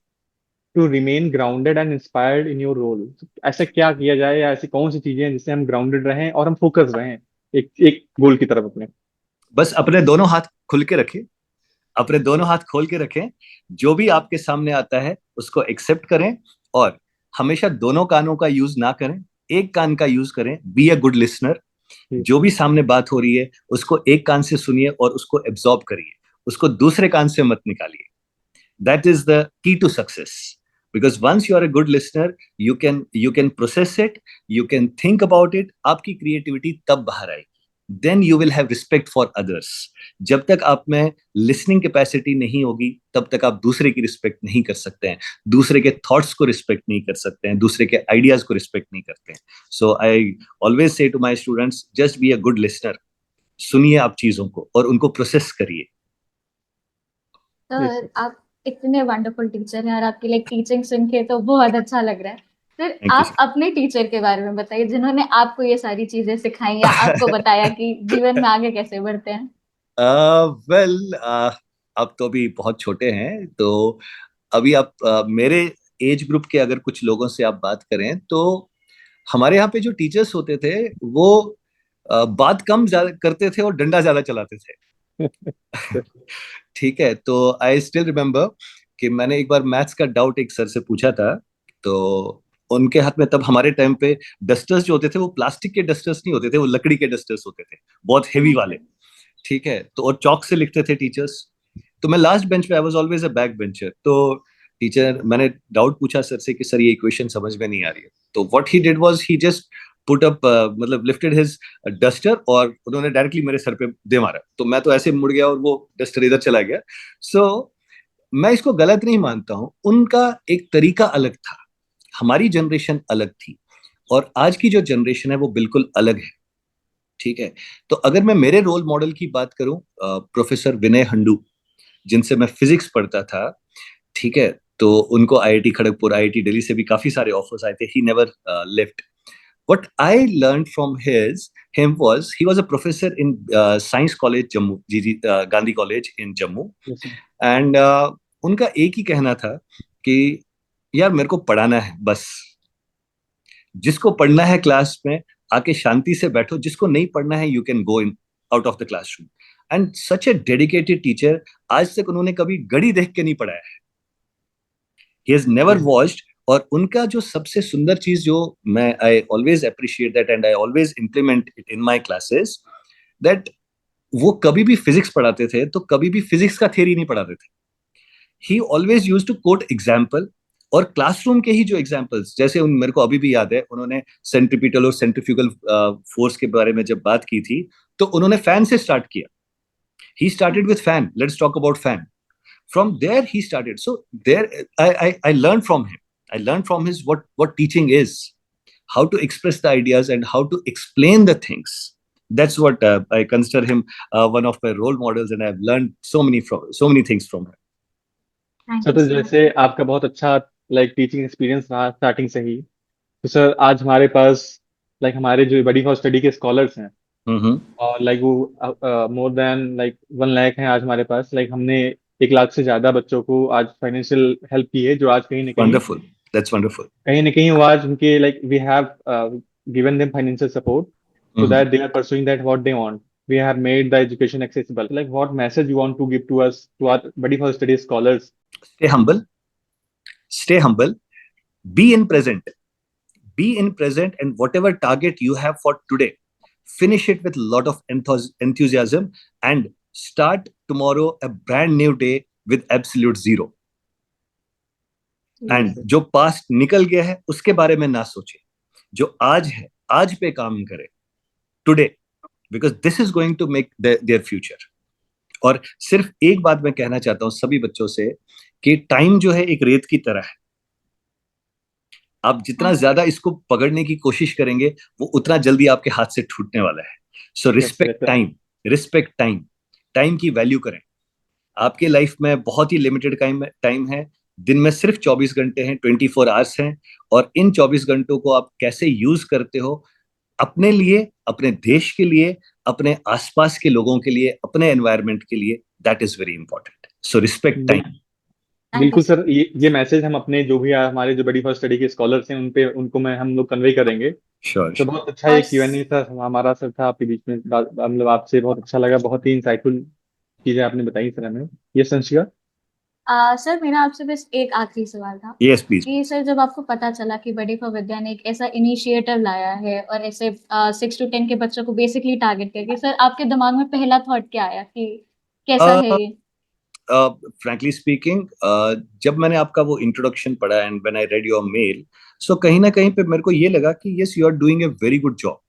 to remain grounded and inspired in your role? ऐसा क्या किया जाए, या ऐसी कौन सी चीजें हैं जिससे हम ग्राउंडेड रहें और हम फोकस रहें एक एक गोल की तरफ अपने? बस अपने दोनों हाथ खुल के रखें, अपने दोनों हाथ खोल के रखें। जो भी आपके सामने आता है उसको एक्सेप्ट करें, और हमेशा दोनों कानों का यूज ना करें, एक कान का यूज करें। Be a good listener. जो भी सामने बात हो रही है उसको एक कान से सुनिए और उसको एब्जॉर्ब करिए, उसको दूसरे कान से मत निकालिए। That is the key to success. Because once you are a good listener, you can process it, you can think about it. आपकी creativity तब बाहर आएगी। Then you will have respect for others. जब तक आप में listening capacity नहीं होगी, तब तक आप दूसरे की respect नहीं कर सकते हैं, दूसरे के thoughts को respect नहीं कर सकते हैं, दूसरे के ideas को respect नहीं करते हैं। So I always say to my students, just be a good listener. सुनिए आप चीजों को और उनको process करिए। सर आप इतने वंडरफुल टीचर हैं और आपकी लाइक टीचिंग सुन के तो बहुत अच्छा लग रहा है। सर Thank you, आप अपने टीचर के बारे में बताइए जिन्होंने आपको ये सारी चीजें सिखाई या आपको बताया कि जीवन में आगे कैसे बढ़ते हैं। वेल, आप तो अभी बहुत छोटे हैं, तो अभी आप मेरे एज ग्रुप के अगर कुछ लोगों से आप बात करें तो हमारे यहाँ पे जो टीचर्स होते थे वो बात कम ज्यादा करते थे और डंडा ज्यादा चलाते थे। ठीक है, तो आई स्टिल रिमेम्बर कि मैंने एक बार मैथ्स का डाउट एक सर से पूछा था। तो उनके हाथ में तब हमारे टाइम पे डस्टर्स जो होते थे वो प्लास्टिक के डस्टर्स नहीं होते थे, वो लकड़ी के डस्टर्स होते थे, बहुत हेवी वाले। ठीक है, तो और चौक से लिखते थे टीचर्स। तो मैं लास्ट बेंच पे, I was always a back bencher. तो टीचर, मैंने डाउट पूछा सर से कि सर ये इक्वेशन समझ में नहीं आ रही है। तो what he did was he just put up, मतलब लिफ्टेड हिज डस्टर और उन्होंने डायरेक्टली मेरे सर पे दे मारा। तो मैं तो ऐसे मुड़ गया और वो डस्टर इधर चला गया। सो मैं इसको गलत नहीं मानता हूँ, उनका एक तरीका अलग था, हमारी जनरेशन अलग थी, और आज की जो जनरेशन है वो बिल्कुल अलग है। ठीक है, तो अगर मैं मेरे रोल मॉडल की बात करूं, प्रोफेसर विनय हंडू, जिनसे मैं फिजिक्स पढ़ता था। ठीक है, तो उनको आईआईटी खड़गपुर, आईआईटी दिल्ली से भी काफी सारे ऑफर्स आए थे। He never left. What I learned from him was he was a professor in Science College Jammu, Gandhi College in Jammu, Yes, sir. and उनका एक ही कहना था कि यार मेरे को पढ़ाना है बस, जिसको पढ़ना है क्लास में आके शांति से बैठो, जिसको नहीं पढ़ना है you can go in out of the classroom. And such A dedicated teacher, आज तक उन्होंने कभी घड़ी देख के नहीं पढ़ाया है, ही हैज नेवर वॉच्ड। और उनका जो सबसे सुंदर चीज जो मैं, I always appreciate that and I always implement it in my classes, that वो कभी भी फिजिक्स पढ़ाते थे तो कभी भी फिजिक्स का थ्योरी नहीं पढ़ाते थे। He always use to quote example, और क्लासरूम के ही जो एग्जाम्पल्स, जैसे उन मेरे को अभी भी याद है, उन्होंने सेंट्रीपिटल और सेंट्रीफ्यूगल फोर्स के बारे में जब बात की थी, तो उन्होंने फैन से स्टार्ट किया। He started with fan, let's talk about fan. From there he started. So there I learned from him. I learned from his what teaching is, how to express the ideas and how to explain the things. That's what I consider him one of my role models, and I've learned so many things from him. Thank sir, you तो so much. जैसे आपका बहुत अच्छा टीचिंग एक्सपीरियंस रहा स्टार्टिंग से ही, तो सर आज हमारे पास हमारे जो बडी फॉर स्टडी के स्कॉलर्स हैं, Mm-hmm. और वो मोर देन 1 लाख हैं आज हमारे पास। हमने 1 लाख से ज्यादा बच्चों को आज फाइनेंशियल हेल्प की है, जो आज Wonderful. That's wonderful. कहीं ना कहीं वो आज उनके we have given them financial support so Mm-hmm. that they are pursuing that what they want. We have made the education accessible. What message you want to give to us, to our Buddy for Study scholars? Stay humble. Stay humble. Be in present. Be in present, and whatever target you have for today, finish it with a lot of enthusiasm, and start tomorrow a brand new day with absolute zero. And जो पास्ट निकल गया है उसके बारे में ना सोचे, जो आज है आज पे काम करे, today, because this is going to make their future. और सिर्फ एक बात मैं कहना चाहता हूं सभी बच्चों से, कि टाइम जो है एक रेत की तरह है, आप जितना ज्यादा इसको पकड़ने की कोशिश करेंगे वो उतना जल्दी आपके हाथ से छूटने वाला है। So respect time, respect time, time की वैल्यू करें। आपके लाइफ में बहुत ही लिमिटेड टाइम है, दिन में सिर्फ 24 घंटे हैं, 24 आवर्स हैं, और इन 24 घंटों को आप कैसे यूज करते हो अपने लिए, अपने देश के लिए, अपने आसपास के लोगों के लिए, अपने एनवायरनमेंट के लिए, that is very important. So respect time. बिल्कुल सर, ये मैसेज हम अपने जो भी हमारे जो बड़ी फॉर स्टडी के स्कॉलर्स हैं उनको हम लोग कन्वे करेंगे। श्योर। तो बहुत अच्छा ये Q&A था हमारा सर, था आपके बीच में, मतलब आपसे बहुत अच्छा लगा, बहुत ही इंसाइटफुल चीजें आपने बताई सर हमें। ये संशिका। सर, मेरा आपसे बस एक आखिरी सवाल था यस प्लीज। कि सर, जब आपको पता चला कि बडी फॉर विद्या ने एक ऐसा इनिशिएटिव लाया है और ऐसे 6 to 10 के बच्चों को बेसिकली टारगेट करके, सर आपके दिमाग में पहला थॉट क्या आया कि कैसा है ये? फ्रैंकली स्पीकिंग, जब मैंने आपका वो इंट्रोडक्शन पढ़ा and when I read your mail, so कहीं ना कहीं पे मेरे को ये लगा कि yes, you are doing a very good job.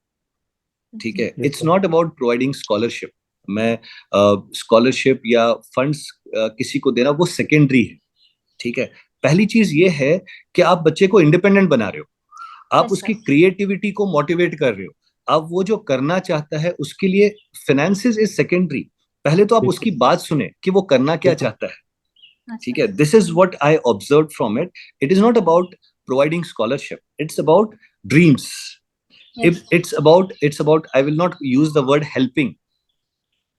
ठीक है, Yes, it's sir. Not about providing scholarship. मैं स्कॉलरशिप या फंड्स किसी को देना वो सेकेंडरी है। ठीक है, पहली चीज ये है कि आप बच्चे को इंडिपेंडेंट बना रहे हो, आप Yes, उसकी sir. क्रिएटिविटी को मोटिवेट कर रहे हो, आप वो जो करना चाहता है उसके लिए फाइनेंसिस इज सेकेंडरी। पहले तो आप Yes, उसकी बात सुने कि वो करना क्या Yes, sir. चाहता है। अच्छा। ठीक है, this is what I observe from it. It is not about providing scholarship, it's about dreams. Yes. It's about, I will not use the word helping.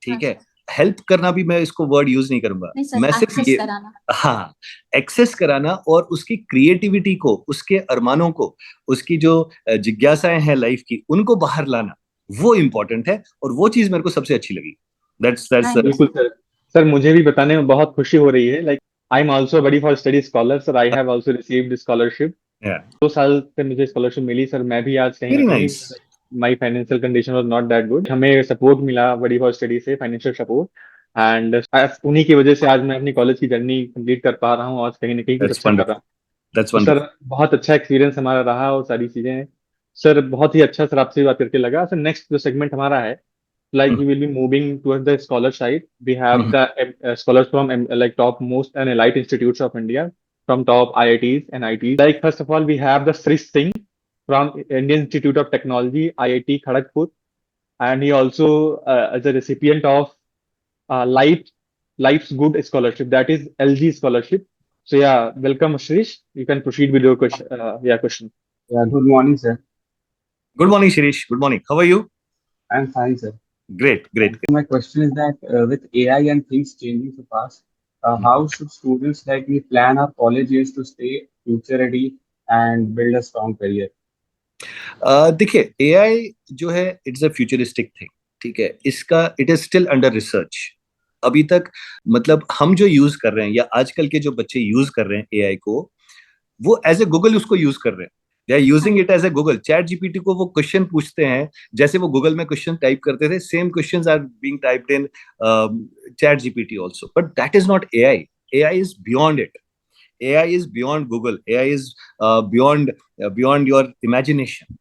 ठीक है, अच्छा। हेल्प करना भी मैं इसको वर्ड यूज नहीं करूंगा, नहीं सर, मैं सिर्फ एक्सेस ये, कराना। हाँ, एक्सेस कराना और उसकी क्रिएटिविटी को, उसके अरमानों को, उसकी जो जिज्ञासाएं हैं लाइफ की, उनको बाहर लाना, वो इम्पोर्टेंट है और वो चीज मेरे को सबसे अच्छी लगी। दैट्स थैंक यू बिल्कुल सर। सर। सर मुझे भी बताने में बहुत खुशी हो रही है, like I am also buddy for study scholar sir, I have also received scholarship. 2 साल से मुझे स्कॉलरशिप मिली सर, मैं भी आज कहीं ना वेरी कहीं, nice. My financial condition was not that good, हमें सपोर्ट मिला बड़ी फॉर स्टडी से, फाइनेंशियल सपोर्ट, एंड उन्हीं की वजह से आज मैं अपनी कॉलेज की जर्नी कंप्लीट कर पा रहा हूँ, आज कहीं ना कहीं कुछ दैट्स अच्छा कर रहा वंडरफुल। हूँ। दैट्स तो सर वंडरफुल। बहुत अच्छा एक्सपीरियंस हमारा रहा और सारी चीजें, सर बहुत ही अच्छा सर, आपसे बात करके लगा सर। नेक्स्ट जो सेगमेंट हमारा है, like we will be moving towards the scholar side. We have the scholars from like top most and elite institutes of India, from top IITs and ITs. Like first of all, we have the Srish Singh from Indian Institute of Technology, IIT Kharagpur, and he also is a recipient of Life's Good Scholarship, that is LG Scholarship. So yeah, welcome Srish. You can proceed with your question. Yeah, question. Yeah, good morning, sir. Good morning Shirish, good morning, how are you? I'm fine, sir. Great great. So my question is that with AI and things changing so fast, how should students like me plan our college years to stay future ready and build a strong career? देखिए, एआई जो है, इट्स अ फ्यूचरिस्टिक थिंग, ठीक है, इसका it is still under research अभी तक। मतलब हम जो यूज कर रहे हैं या आजकल के जो बच्चे यूज कर रहे हैं एआई को, वो एज ए गूगल उसको यूज कर रहे हैं। They are using it as a Google. Chat GPT को वो क्वेश्चन पूछते हैं, जैसे वो गूगल में क्वेश्चन टाइप करते थे, same questions are being typed in chat GPT also, but that is not AI. AI is beyond it. AI is beyond Google. AI is beyond beyond your imagination,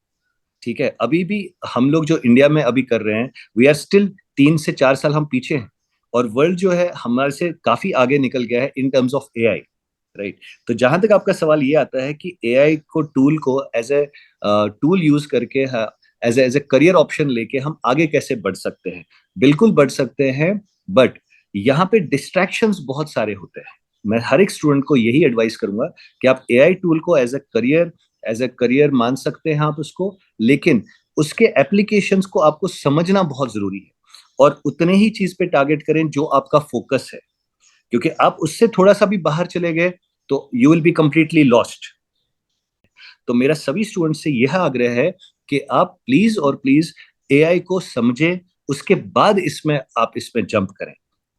ठीक है। अभी भी हम लोग जो इंडिया में अभी कर रहे हैं, वी आर स्टिल 3 से 4 साल हम पीछे हैं, और वर्ल्ड जो है हमारे से काफी आगे निकल गया है in terms of AI, right. तो जहां तक आपका सवाल ये आता है कि एआई को, टूल को एज ए टूल यूज करके, एज ए करियर ऑप्शन लेके हम आगे कैसे बढ़ सकते हैं, बिल्कुल बढ़ सकते हैं, बट यहाँ पे डिस्ट्रैक्शंस बहुत सारे होते हैं। मैं हर एक स्टूडेंट को यही एडवाइस करूंगा कि आप एआई टूल को एज ए करियर मान सकते हैं आप उसको, लेकिन उसके एप्लीकेशंस को आपको समझना बहुत जरूरी है, और उतने ही चीज पे टारगेट करें जो आपका फोकस है, क्योंकि आप उससे थोड़ा सा भी बाहर चले गए तो you will be completely lost. तो मेरा सभी स्टूडेंट से यह आग्रह है कि आप प्लीज और प्लीज एआई को समझें, उसके बाद इसमें जंप करें।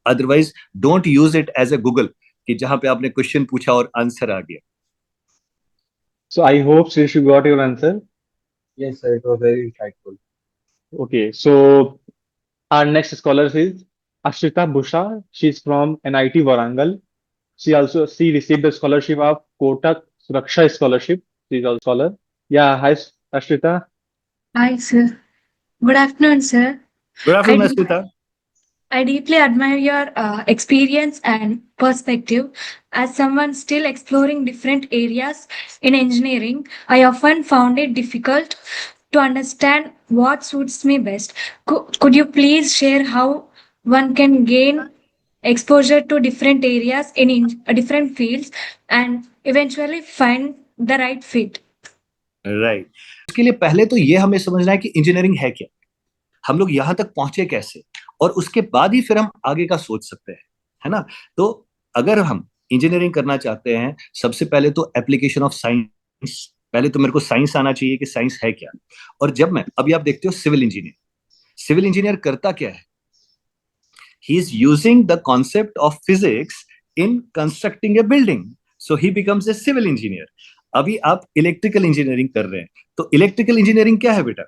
Otherwise don't use it as a Google, कि जहां पे आपने क्वेश्चन पूछा और आंसर आ गया। So I hope Srish you got your answer. Yes, sir, it was very insightful. Okay, so our next scholar is Ashrita Busha. She's from NIT Warangal. She received the scholarship of Kotak Suraksha Scholarship. She's also a scholar. Yeah, hi Ashrita. Hi, sir. Good afternoon, sir. Good I, afternoon de- Asmita. I deeply admire your experience and perspective. As someone still exploring different areas in engineering, I often found it difficult to understand what suits me best. Could you please share how one can gain exposure to different areas in different fields and eventually find the right fit? Right. उसके लिए पहले तो ये हमें समझना है कि इंजीनियरिंग है क्या, हम लोग यहां तक पहुंचे कैसे, और उसके बाद ही फिर हम आगे का सोच सकते हैं, है ना। तो अगर हम इंजीनियरिंग करना चाहते हैं, सबसे पहले तो एप्लीकेशन ऑफ साइंस, पहले तो मेरे को साइंस आना चाहिए कि साइंस है क्या। और जब मैं, अभी आप देखते हो सिविल इंजीनियर करता क्या है, he is using the concept of physics in constructing a building, so he becomes a civil engineer. अभी आप इलेक्ट्रिकल इंजीनियरिंग कर रहे हैं, तो इलेक्ट्रिकल इंजीनियरिंग क्या है बेटा?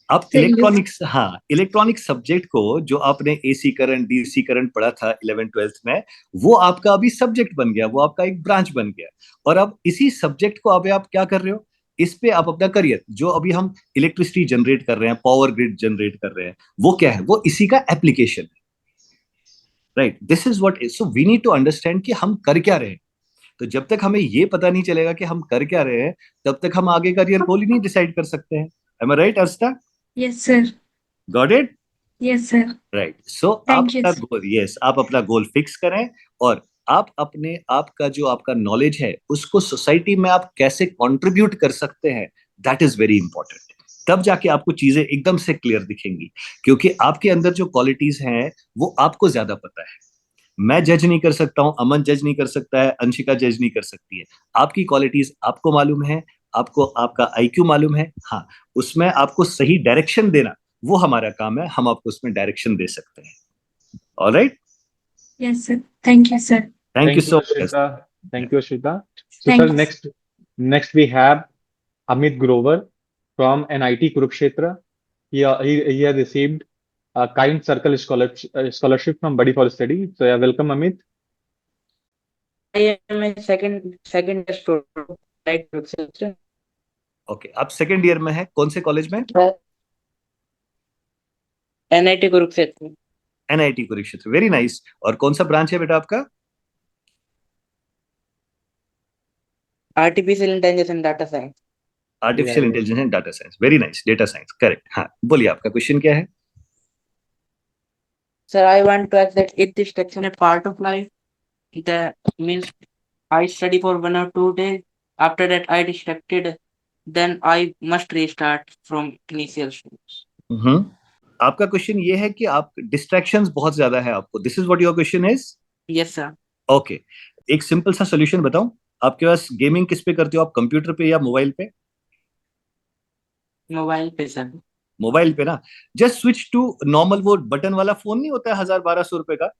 आप Sir, इलेक्ट्रॉनिक्स, हाँ, इलेक्ट्रॉनिक सब्जेक्ट को, जो आपने एसी करंट, डीसी करंट पढ़ा था 11th-12th में, वो आपका अभी सब्जेक्ट बन गया, वो आपका एक ब्रांच बन गया। और अब इसी सब्जेक्ट को अभी आप क्या कर रहे हो, इस पे आप अपना करियर, जो अभी हम इलेक्ट्रिसिटी जनरेट कर रहे हैं, पावर ग्रिड जनरेट कर रहे हैं, वो क्या है, वो इसी का एप्लीकेशन है, right. This is what is, so we need to understand कि हम कर क्या रहे हैं। तो जब तक हमें ये पता नहीं चलेगा कि हम कर क्या रहे हैं, तब तक हम आगे करियर गोल ही नहीं डिसाइड कर सकते हैं। Am I right Arshita? yes, sir. Got it? Yes, sir. Right. So आप Thank you, अपना sir. गोल, यस, आप अपना गोल फिक्स करें, और आप अपने आप का जो आपका नॉलेज है, उसको सोसाइटी में आप कैसे कंट्रीब्यूट कर सकते हैं, दैट इज वेरी इंपॉर्टेंट। तब जाके आपको चीजें एकदम से क्लियर दिखेंगी, क्योंकि आपके अंदर जो क्वालिटीज हैं वो आपको ज्यादा पता है। मैं जज नहीं कर सकता हूं, अमन जज नहीं कर सकता है, अंशिका जज नहीं कर सकती है। आपकी क्वालिटीज आपको मालूम है, आपको आपका आईक्यू मालूम है। हाँ, उसमें आपको सही डायरेक्शन देना वो हमारा काम है, हम आपको उसमें डायरेक्शन दे सकते हैं। Alright, Yes, sir. Thank you, sir. Thank you Thank you, so much. Ashita. Thank you, Ashita. So, sir, Thank you. next we have Amit Grover from NIT Kurukshetra. He has received a Kind Circle scholarship from Buddy for Study. So, yeah, welcome, Amit. I am a second student like Kurukshetra. Okay, आप सेकेंड ईयर में हैं, कौन से कॉलेज में? NIT Kurukshetra. NIT Kurukshetra, very nice. और कौन सा ब्रांच है बेटा आपका? Artificial Intelligence and Data Science. Artificial intelligence and data science, very nice. Data science, correct. हाँ, बोलिए आपका क्वेश्चन क्या है? Sir, I want to ask that is distraction a part of life? That means I study for 1 or 2 days. After that, I distracted. Then I must restart from initial stage. आपका क्वेश्चन ये है कि आप डिस्ट्रैक्शंस बहुत ज्यादा है आपको, this is what your question is? Yes, sir. Okay, एक सिंपल सा सोल्यूशन बताऊं। आपके पास गेमिंग किस पे करते हो आप, कंप्यूटर पे या मोबाइल पे? Mobile पे, sir. मोबाइल पे ना। जस्ट स्विच टू नॉर्मल, वो बटन वाला फोन नहीं होता है 1000-1200 रुपए का,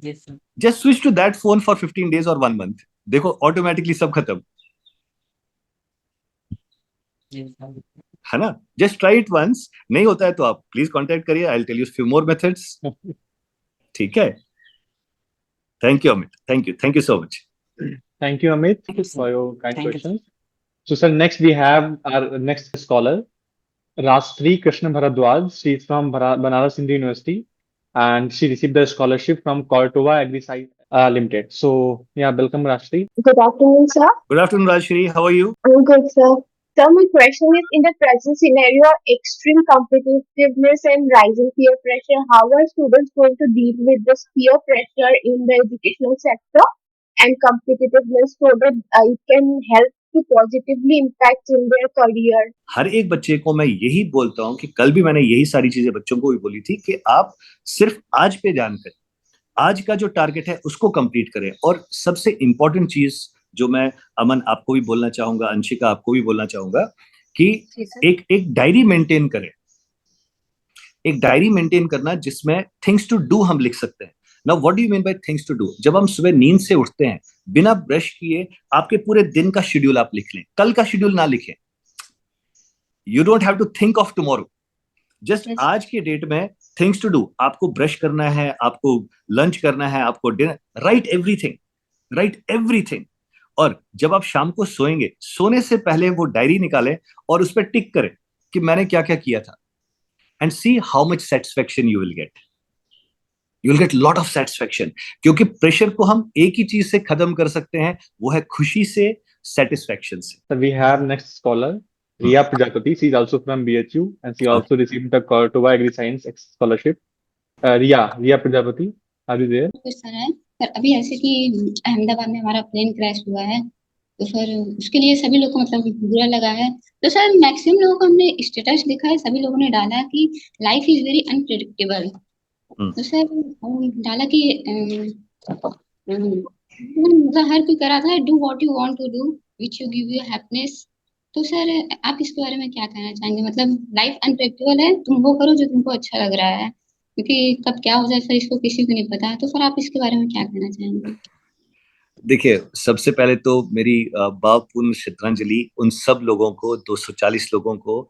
Yes, sir. Just switch to that phone for 15 days और 1 मंथ। देखो ऑटोमेटिकली सब खत्म, Yes, sir. है ना? Just try it once. नहीं होता है तो आप प्लीज कांटेक्ट करिए, I will tell you few more methods. ठीक है, thank you Amit, thank you so much. Thank you, Amit, Thank you, sir. for your kind Thank you, sir. questions. So, sir, next we have our next scholar, Rashtree Krishna Bharadwaj. She is from Banaras Hindu University, and she received the scholarship from Cortova AgriScience Limited. So, yeah, welcome, Rashtree. Good afternoon, sir. Good afternoon Rajshree, how are you? I'm good, sir. Sir, my question is, in the present scenario of extreme competitiveness and rising peer pressure, how are students going to deal with this peer pressure in the educational sector and competitiveness so that it can help to positively impact in their career? हर एक बच्चे को मैं यही बोलता हूं कि कल भी मैंने यही सारी चीजें बच्चों को भी बोली थी कि आप सिर्फ आज पे ध्यान करें, आज का जो टारगेट है उसको कंप्लीट करें। और सबसे इंपॉर्टेंट चीज जो मैं अमन आपको भी बोलना चाहूंगा, अंशिका आपको भी बोलना चाहूंगा, कि एक डायरी मेंटेन करें। एक डायरी मेंटेन करना जिसमें थिंग्स टू डू हम लिख सकते हैं। Now what do you mean by things to do? जब हम सुबह नींद से उठते हैं, बिना ब्रश किए आपके पूरे दिन का शेड्यूल आप लिख लें, कल का शेड्यूल ना लिखें। You don't have to think of tomorrow, just आज के डेट में थिंग्स टू डू। आपको ब्रश करना है, आपको लंच करना है, आपको डिनर, राइट एवरीथिंग। और जब आप शाम को सोएंगे, सोने से पहले वो डायरी निकालें और उस पर टिक करें कि मैंने क्या क्या किया था, and see how much satisfaction you will get lot of satisfaction. क्योंकि प्रेशर को हम एक ही चीज से खत्म कर सकते हैं, वो है खुशी से, सेटिस्फेक्शन से। So, we have next scholar, Riya Prajapati. She is also from BHU, and she also received the Cortova AgriScience scholarship. Riya Prajapati, are you there? Sir है सर, अभी ऐसे कि अहमदाबाद में हमारा प्लेन क्रैश हुआ है, तो सर उसके लिए सभी लोग को मतलब बुरा लगा है। तो सर मैक्सिमम लोगों को हमने स्टेटस लिखा है, सभी लोगों ने डाला कि लाइफ इज वेरी अनप्रेडिक्टेबल। तो सर डाला कि मतलब हर कोई करा था, do what you want to do which you give you happiness. तो सर आप इसके बारे में क्या कहना चाहेंगे? मतलब लाइफ अनप्रेडिक्टेबल है, तुम वो करो जो तुमको अच्छा लग रहा है, क्योंकि कब क्या हो जाए सर इसको किसी को नहीं पता है। तो सर आप इसके बारे में क्या कहना चाहेंगे? देखिए, सबसे पहले तो मेरी भावपूर्ण श्रद्धांजलि उन सब लोगों को, 240 लोगों को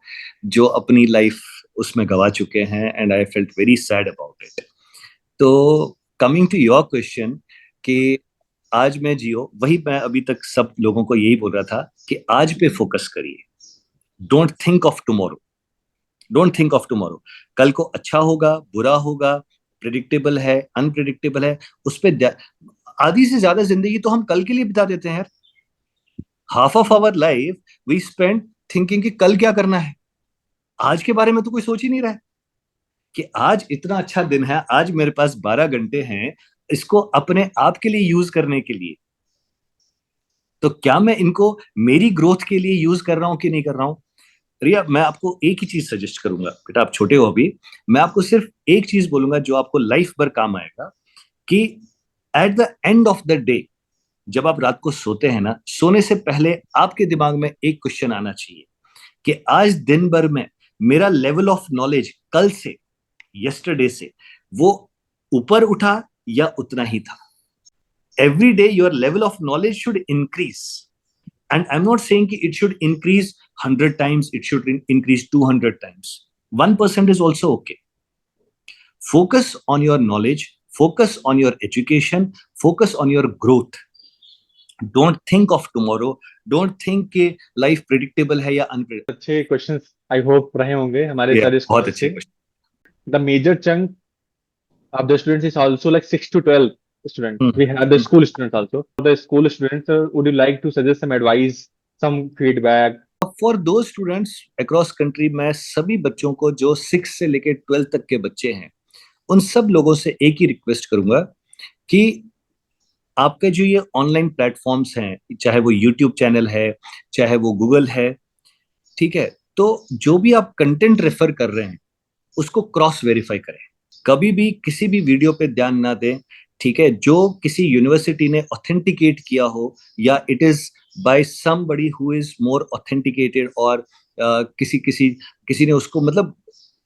जो अपनी लाइफ उसमें गवा चुके हैं, and I felt very sad about it. तो कमिंग टू योर क्वेश्चन कि आज मैं जियो, वही मैं अभी तक सब लोगों को यही बोल रहा था कि आज पे फोकस करिए, डोंट थिंक ऑफ टुमारो। कल को अच्छा होगा, बुरा होगा, प्रिडिक्टेबल है, अनप्रिडिक्टेबल है, उस पर आधी से ज्यादा जिंदगी तो हम कल के लिए बिता देते हैं। Half of our life we spend thinking कि कल क्या करना है, आज के बारे में तो कोई सोच ही नहीं रहा है कि आज इतना अच्छा दिन है, आज मेरे पास 12 घंटे हैं इसको अपने आप के लिए यूज करने के लिए। तो क्या मैं इनको मेरी ग्रोथ के लिए यूज कर रहा हूं कि नहीं कर रहा हूं? रिया, मैं आपको एक ही चीज सजेस्ट करूंगा, बेटा आप छोटे हो अभी, मैं आपको सिर्फ एक चीज बोलूंगा जो आपको लाइफ भर काम आएगा, कि at the end of the day, जब आप रात को सोते हैं ना, सोने से पहले आपके दिमाग में एक क्वेश्चन आना चाहिए कि आज दिन भर में मेरा लेवल ऑफ नॉलेज कल से, यस्टरडे से, वो ऊपर उठा या उतना ही था. Every day your level of knowledge should increase, and I am not saying कि it should increase 100 times, it should increase 200 times. 1% is also okay. Focus on your knowledge, focus on your education, focus on your growth. Don't think of tomorrow. Don't think कि life predictable है या unpredictable. अच्छे क्वेश्चंस आई होप रहे होंगे हमारे Yeah, सारे बहुत स्टूडेंट्स अच्छे के. question. The major chunk of the students is also like 6 to 12 students. Hmm. We have the school students also. For the school students, would you like to suggest some advice, some feedback? For those students across country, मैं सभी बच्चों को जो 6 से लेके 12 तक के बच्चे हैं, उन सब लोगों से एक ही रिक्वेस्ट करूंगा कि आपके जो ये ऑनलाइन प्लेटफॉर्म्स हैं, चाहे वो यूट्यूब चैनल है, चाहे वो गूगल है, ठीक है, तो जो भी आप कंटेंट रेफर कर रहे हैं उसको क्रॉस वेरीफाई करें. कभी भी किसी भी वीडियो पे ध्यान ना दें, ठीक है, जो किसी यूनिवर्सिटी ने ऑथेंटिकेट किया हो, या it is by somebody who is more authenticated, और किसी किसी किसी ने उसको, मतलब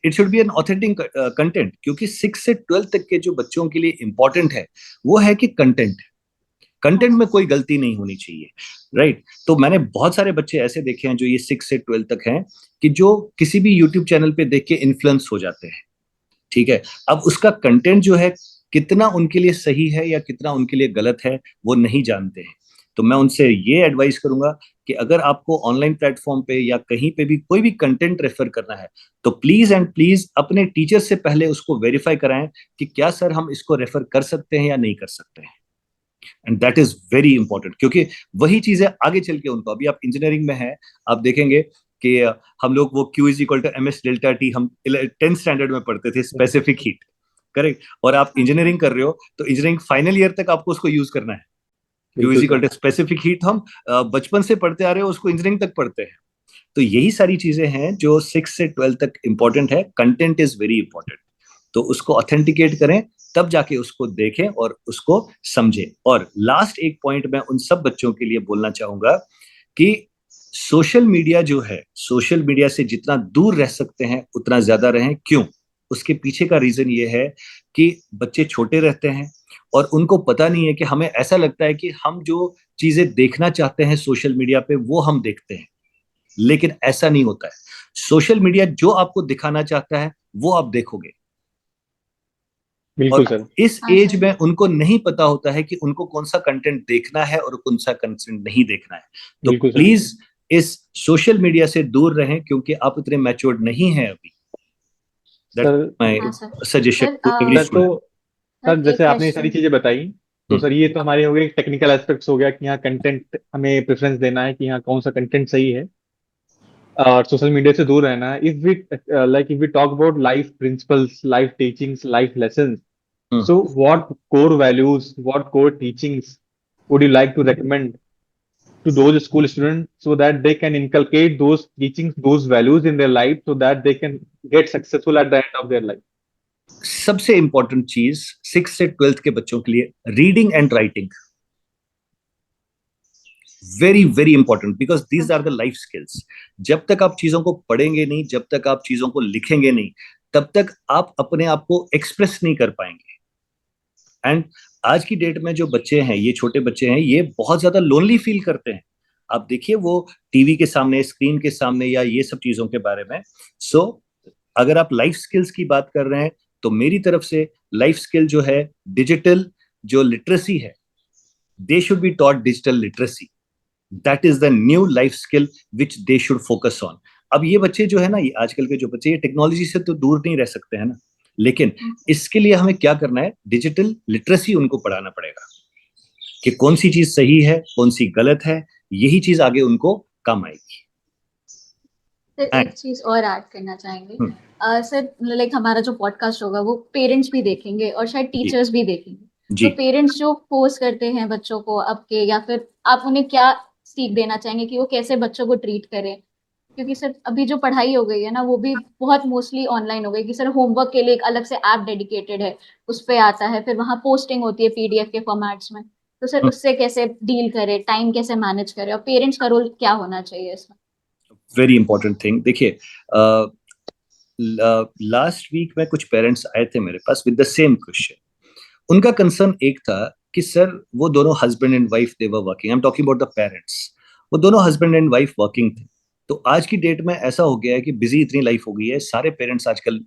it should be an authentic content, क्योंकि 6 से 12 तक के जो बच्चों के लिए इंपॉर्टेंट है वो है कि कंटेंट में कोई गलती नहीं होनी चाहिए, राइट. तो मैंने बहुत सारे बच्चे ऐसे देखे हैं जो ये 6 से 12 तक हैं, कि जो किसी भी यूट्यूब चैनल पे देख के इन्फ्लुएंस हो जाते हैं, ठीक है. अब उसका कंटेंट जो है कितना उनके लिए सही है या कितना उनके लिए गलत है वो नहीं जानते हैं. तो मैं उनसे ये एडवाइस करूंगा कि अगर आपको ऑनलाइन प्लेटफॉर्म पे या कहीं पे भी कोई भी कंटेंट रेफर करना है, तो प्लीज एंड प्लीज अपने टीचर से पहले उसको वेरीफाई कराएं कि क्या सर हम इसको रेफर कर सकते हैं या नहीं कर सकते हैं. And that is very important, क्योंकि वही चीजें आगे चल के उनको, अभी आप इंजीनियरिंग में हैं, आप देखेंगे कि हम लोग वो Q is equal to MS delta T हम 10th स्टैंडर्ड में पढ़ते थे, स्पेसिफिक हीट, करेक्ट. और आप इंजीनियरिंग कर रहे हो तो इंजीनियरिंग फाइनल ईयर तक आपको उसको यूज करना है. Q is equal to specific heat हम बचपन से पढ़ते आ रहे हो, उसको इंजीनियरिंग तक पढ़ते हैं. तो यही सारी चीजें हैं जो 6 से 12 तक इंपॉर्टेंट है. कंटेंट इज वेरी इंपॉर्टेंट, तो उसको ऑथेंटिकेट करें, तब जाके उसको देखें और उसको समझें. और लास्ट एक पॉइंट मैं उन सब बच्चों के लिए बोलना चाहूंगा कि सोशल मीडिया जो है, सोशल मीडिया से जितना दूर रह सकते हैं उतना ज्यादा रहें. क्यों? उसके पीछे का रीजन ये है कि बच्चे छोटे रहते हैं और उनको पता नहीं है, कि हमें ऐसा लगता है कि हम जो चीजें देखना चाहते हैं सोशल मीडिया पे वो हम देखते हैं, लेकिन ऐसा नहीं होता है. सोशल मीडिया जो आपको दिखाना चाहता है वो आप देखोगे. बिल्कुल और सर. इस एज में उनको नहीं पता होता है कि उनको कौन सा कंटेंट देखना है और कौन सा कंटेंट नहीं देखना है. तो बिल्कुल सर. प्लीज इस सोशल मीडिया से दूर रहें, क्योंकि आप इतने मैच्योर्ड नहीं हैं अभी. दैट्स सर माय हाँ sir. Suggestion sir to every sir तो स्टूडेंट. सर एक जैसे आपने ये सारी क्वेश्चन. चीजें बताई, तो सर ये तो हमारे हो गए टेक्निकल एस्पेक्ट्स हो गया कि यहाँ कंटेंट हमें प्रेफरेंस देना है कि यहाँ कौन सा कंटेंट सही है और सोशल मीडिया से दूर रहना है. If we talk about life principles, life teachings, life lessons, so what core values, what core teachings would you like to recommend to those school students so that they can inculcate those teachings, those values in their life so that they can get successful at the end of their life? सबसे इंपॉर्टेंट चीज 6 से 12 के बच्चों के लिए reading and writing, very very important, because these are the life skills. जब तक आप चीजों को पढ़ेंगे नहीं, जब तक आप चीजों को लिखेंगे नहीं, तब तक आप अपने आप को एक्सप्रेस नहीं कर पाएंगे. एंड आज की डेट में जो बच्चे हैं, ये छोटे बच्चे हैं, ये बहुत ज्यादा लोनली फील करते हैं. आप देखिए वो टीवी के सामने, स्क्रीन के सामने, या ये सब चीजों के बारे में. सो अगर आप लाइफ स्किल्स की बात कर रहे हैं, तो मेरी तरफ से लाइफ स्किल जो है, डिजिटल जो लिटरेसी है, they should be taught digital literacy. That is the new life skill which they should focus on. अब ये बच्चे जो है ना, ये आजकल के जो बच्चे, ये टेक्नोलॉजी से तो दूर नहीं रह सकते हैं ना, लेकिन इसके लिए हमें क्या करना है, डिजिटल लिटरेसी उनको पढ़ाना पड़ेगा कि कौन सी चीज सही है, कौन सी गलत है. यही चीज आगे उनको काम आएगी. सर एक चीज और ऐड करना चाहेंगे. सर लाइक हमारा जो पॉडकास्ट होगा वो पेरेंट्स भी देखेंगे और शायद टीचर्स भी देखेंगे. तो पेरेंट्स जो फोर्स करते हैं बच्चों को आपके, या फिर आप उन्हें क्या सीख देना चाहेंगे कि वो कैसे बच्चों को ट्रीट करें? क्योंकि सर अभी जो पढ़ाई हो गई है ना, वो भी बहुत मोस्टली ऑनलाइन हो गई कि सर होमवर्क के लिए एक अलग से ऐप डेडिकेटेड है, उस पे आता है, फिर वहां पोस्टिंग होती है पीडीएफ के फॉर्मेट्स में। तो सर उससे कैसे डील करे, टाइम कैसे मैनेज करे, और पेरेंट्स का रोल क्या होना चाहिए इसमें? Very important thing. देखिए, लास्ट वीक में कुछ पेरेंट्स आए थे मेरे पास विद द सेम क्वेश्चन। उनका कंसर्न एक था कि सर वो दोनों husband and wife they were working, I am talking about the parents. वो दोनों हस्बैंड एंड वाइफ वर्किंग थे। तो आज की डेट में ऐसा हो गया है कि बिजी इतनी लाइफ हो गई है, सारे पेरेंट्स आजकल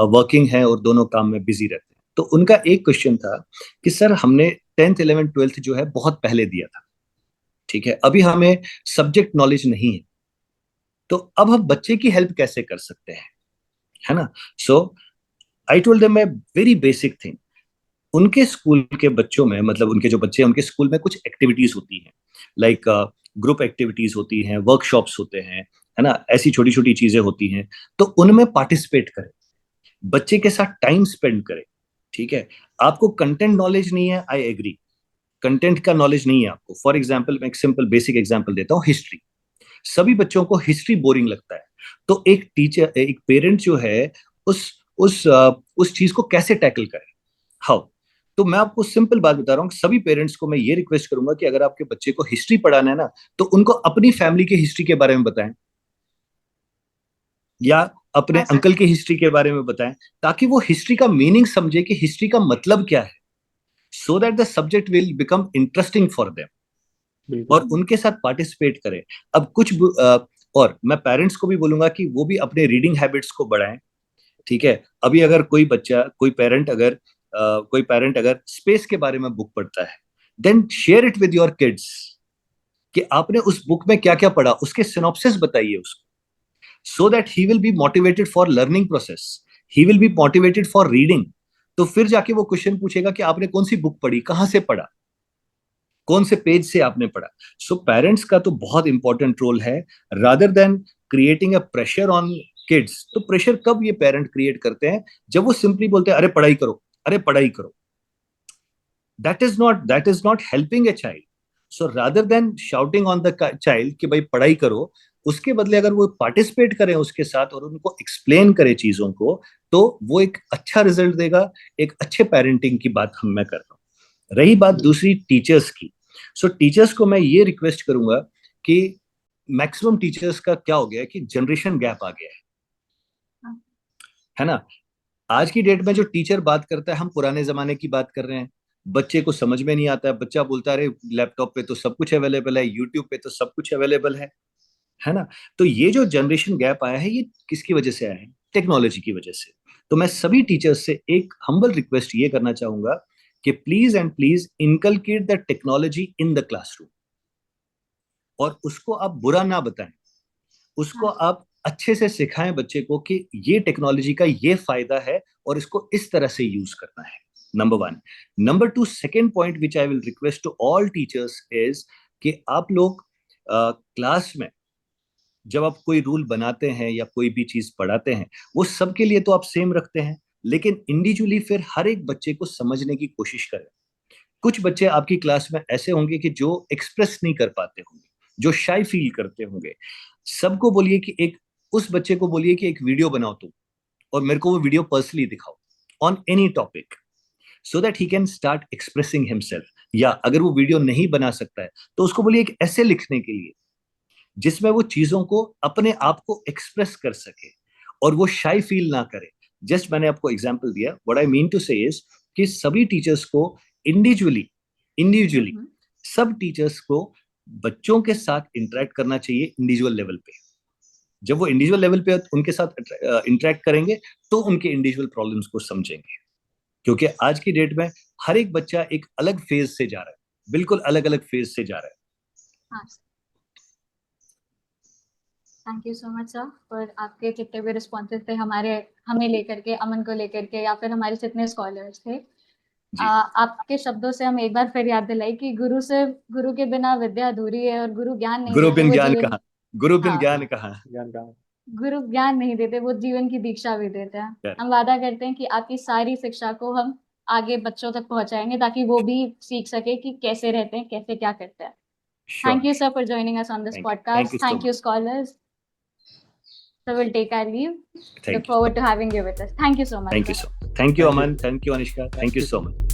वर्किंग हैं और दोनों काम में बिजी रहते हैं। तो उनका एक क्वेश्चन था कि सर हमने 10th 11th 12th जो है बहुत पहले दिया था, ठीक है, अभी हमें सब्जेक्ट नॉलेज नहीं है, तो अब हम बच्चे की हेल्प कैसे कर सकते हैं, है ना। So I told them a very basic thing. उनके स्कूल के बच्चों में, मतलब उनके जो बच्चे हैं, उनके स्कूल में कुछ एक्टिविटीज होती हैं, लाइक ग्रुप एक्टिविटीज होती हैं, वर्कशॉप्स होते हैं, है ना, ऐसी छोटी छोटी चीजें होती हैं। तो उनमें पार्टिसिपेट करें, बच्चे के साथ टाइम स्पेंड करें, ठीक है। आपको कंटेंट नॉलेज नहीं है, आई एग्री, कंटेंट का नॉलेज नहीं है आपको। फॉर एग्जाम्पल, मैं एक सिंपल बेसिक एग्जाम्पल देता हूँ, हिस्ट्री। सभी बच्चों को हिस्ट्री बोरिंग लगता है। तो एक टीचर, एक पेरेंट जो है, उस चीज को कैसे टैकल करे, हाउ। तो मैं आपको सिंपल बात बता रहा हूँ, सभी पेरेंट्स को मैं ये रिक्वेस्ट करूंगा कि अगर आपके बच्चे को हिस्ट्री पढ़ाना है ना, तो उनको अपनी फैमिली की हिस्ट्री के बारे में बताएं, या अपने हाँ सर। अंकल की हिस्ट्री के बारे में बताएं, ताकि वो हिस्ट्री का मीनिंग समझे कि हिस्ट्री का मतलब क्या है, so that the subject will become interesting for them, बिल्कुल। और उनके साथ पार्टिसिपेट करें। अब और मैं पेरेंट्स को भी बोलूंगा कि वो भी अपने रीडिंग हैबिट्स को बढ़ाएं, ठीक है। अभी अगर कोई पेरेंट अगर स्पेस के बारे में बुक पढ़ता है, then share it with your kids कि आपने उस बुक में क्या क्या पढ़ा, उसके सिनॉप्सिस बताइए उसको, so that he will be motivated for learning process, he will be motivated for reading. तो फिर जाके वो क्वेश्चन पूछेगा कि आपने कौन सी बुक पढ़ी, कहां से पढ़ा, कौन से पेज से आपने पढ़ा। सो पेरेंट्स का तो बहुत इंपॉर्टेंट रोल है, rather than creating a pressure on kids. तो प्रेशर कब ये पेरेंट क्रिएट करते हैं, जब वो सिंपली बोलते हैं अरे पढ़ाई करो, अरे पढ़ाई करो। that is not helping a child. So rather than shouting on the child कि भाई पढ़ाई करो, उसके बदले अगर वो पार्टिसिपेट करें उसके साथ और उनको एक्सप्लेन करें चीजों को, तो वो एक अच्छा रिजल्ट देगा। एक अच्छे पेरेंटिंग की बात मैं कर रहा हूँ। रही बात दूसरी टीचर्स की, सो टीचर्स को मैं ये रिक्वेस्ट करूंगा कि मैक्सिमम टीचर्स का क्या हो गया है कि जनरेशन गैप आ गया है ना। आज की डेट में जो टीचर बात करता है, हम पुराने जमाने की बात कर रहे हैं। बच्चे को समझ में नहीं आता है, बच्चा बोलता है अरे लैपटॉप पे तो सब कुछ अवेलेबल है, यूट्यूब पे तो सब कुछ अवेलेबल है ना। तो ये जो जनरेशन गैप आया है, ये किसकी वजह से आया है, टेक्नोलॉजी की वजह से। तो मैं सभी टीचर्स से एक हम्बल रिक्वेस्ट ये करना चाहूंगा कि please and please inculcate the technology in the classroom, और उसको आप बुरा ना बताएं, उसको आप अच्छे से सिखाएं बच्चे को कि ये टेक्नोलॉजी का ये फायदा है और इसको इस तरह से यूज करना है। Number one. Number two, second point which I will request to all teachers is कि आप लोग क्लास में जब आप कोई रूल बनाते हैं या कोई भी चीज पढ़ाते हैं, वो सबके लिए तो आप सेम रखते हैं, लेकिन इंडिविजुअली फिर हर एक बच्चे को समझने की कोशिश करें। कुछ बच्चे आपकी क्लास में ऐसे होंगे कि जो एक्सप्रेस नहीं कर पाते होंगे, जो शाई फील करते होंगे। सबको बोलिए कि उस बच्चे को बोलिए कि एक वीडियो बनाओ तुम, और मेरे को वो वीडियो पर्सनली दिखाओ on any topic, so that he can start expressing himself. या अगर वो वीडियो नहीं बना सकता है, तो उसको बोलिए एक ऐसे लिखने के लिए जिसमें वो चीजों को अपने आप को एक्सप्रेस कर सके और वो शाई फील ना करे। जस्ट मैंने आपको एग्जांपल दिया। व्हाट आई मीन टू से इज कि सभी टीचर्स को इंडिविजुअली सब टीचर्स को बच्चों के साथ इंटरेक्ट करना चाहिए इंडिविजुअल लेवल पे। जब वो इंडिविजुअल लेवल पे उनके साथ इंटरेक्ट करेंगे, तो उनके इंडिविजुअल प्रॉब्लम्स को समझेंगे। क्योंकि आज की डेट में हर एक बच्चा एक अलग फेज से जा रहा है, बिल्कुल अलग अलग फेज से जा रहा है। हाँ, thank you so much sir for आपके जितने भी रिस्पॉन्सेज थे हमें लेकर के, अमन को लेकर के, या फिर हमारे जितने स्कॉलर्स थे। आपके शब्दों से हम एक बार फिर याद दिलाई कि गुरु के बिना विद्या अधूरी है, और गुरु ज्ञान नहीं गुरु देते, बिन वो ज्ञान जीवन। कहाँ, गुरु बिन हाँ, ज्ञान कहाँ। गुरु ज्ञान नहीं देते, वो जीवन की दीक्षा भी देते हैं। Correct. हम वादा करते हैं कि आपकी सारी शिक्षा को हम आगे बच्चों तक पहुंचाएंगे, ताकि वो भी सीख सके कि कैसे रहते हैं, कैसे क्या करते हैं। Sure. Thank you sir for joining us on this Thank you podcast. so Thank much. you scholars. So we'll take our leave. Thank Look you. forward to having you with us. Thank you so much. Thank you sir. so. Thank you, Aman. Thank you, Anishka. Thank you so much.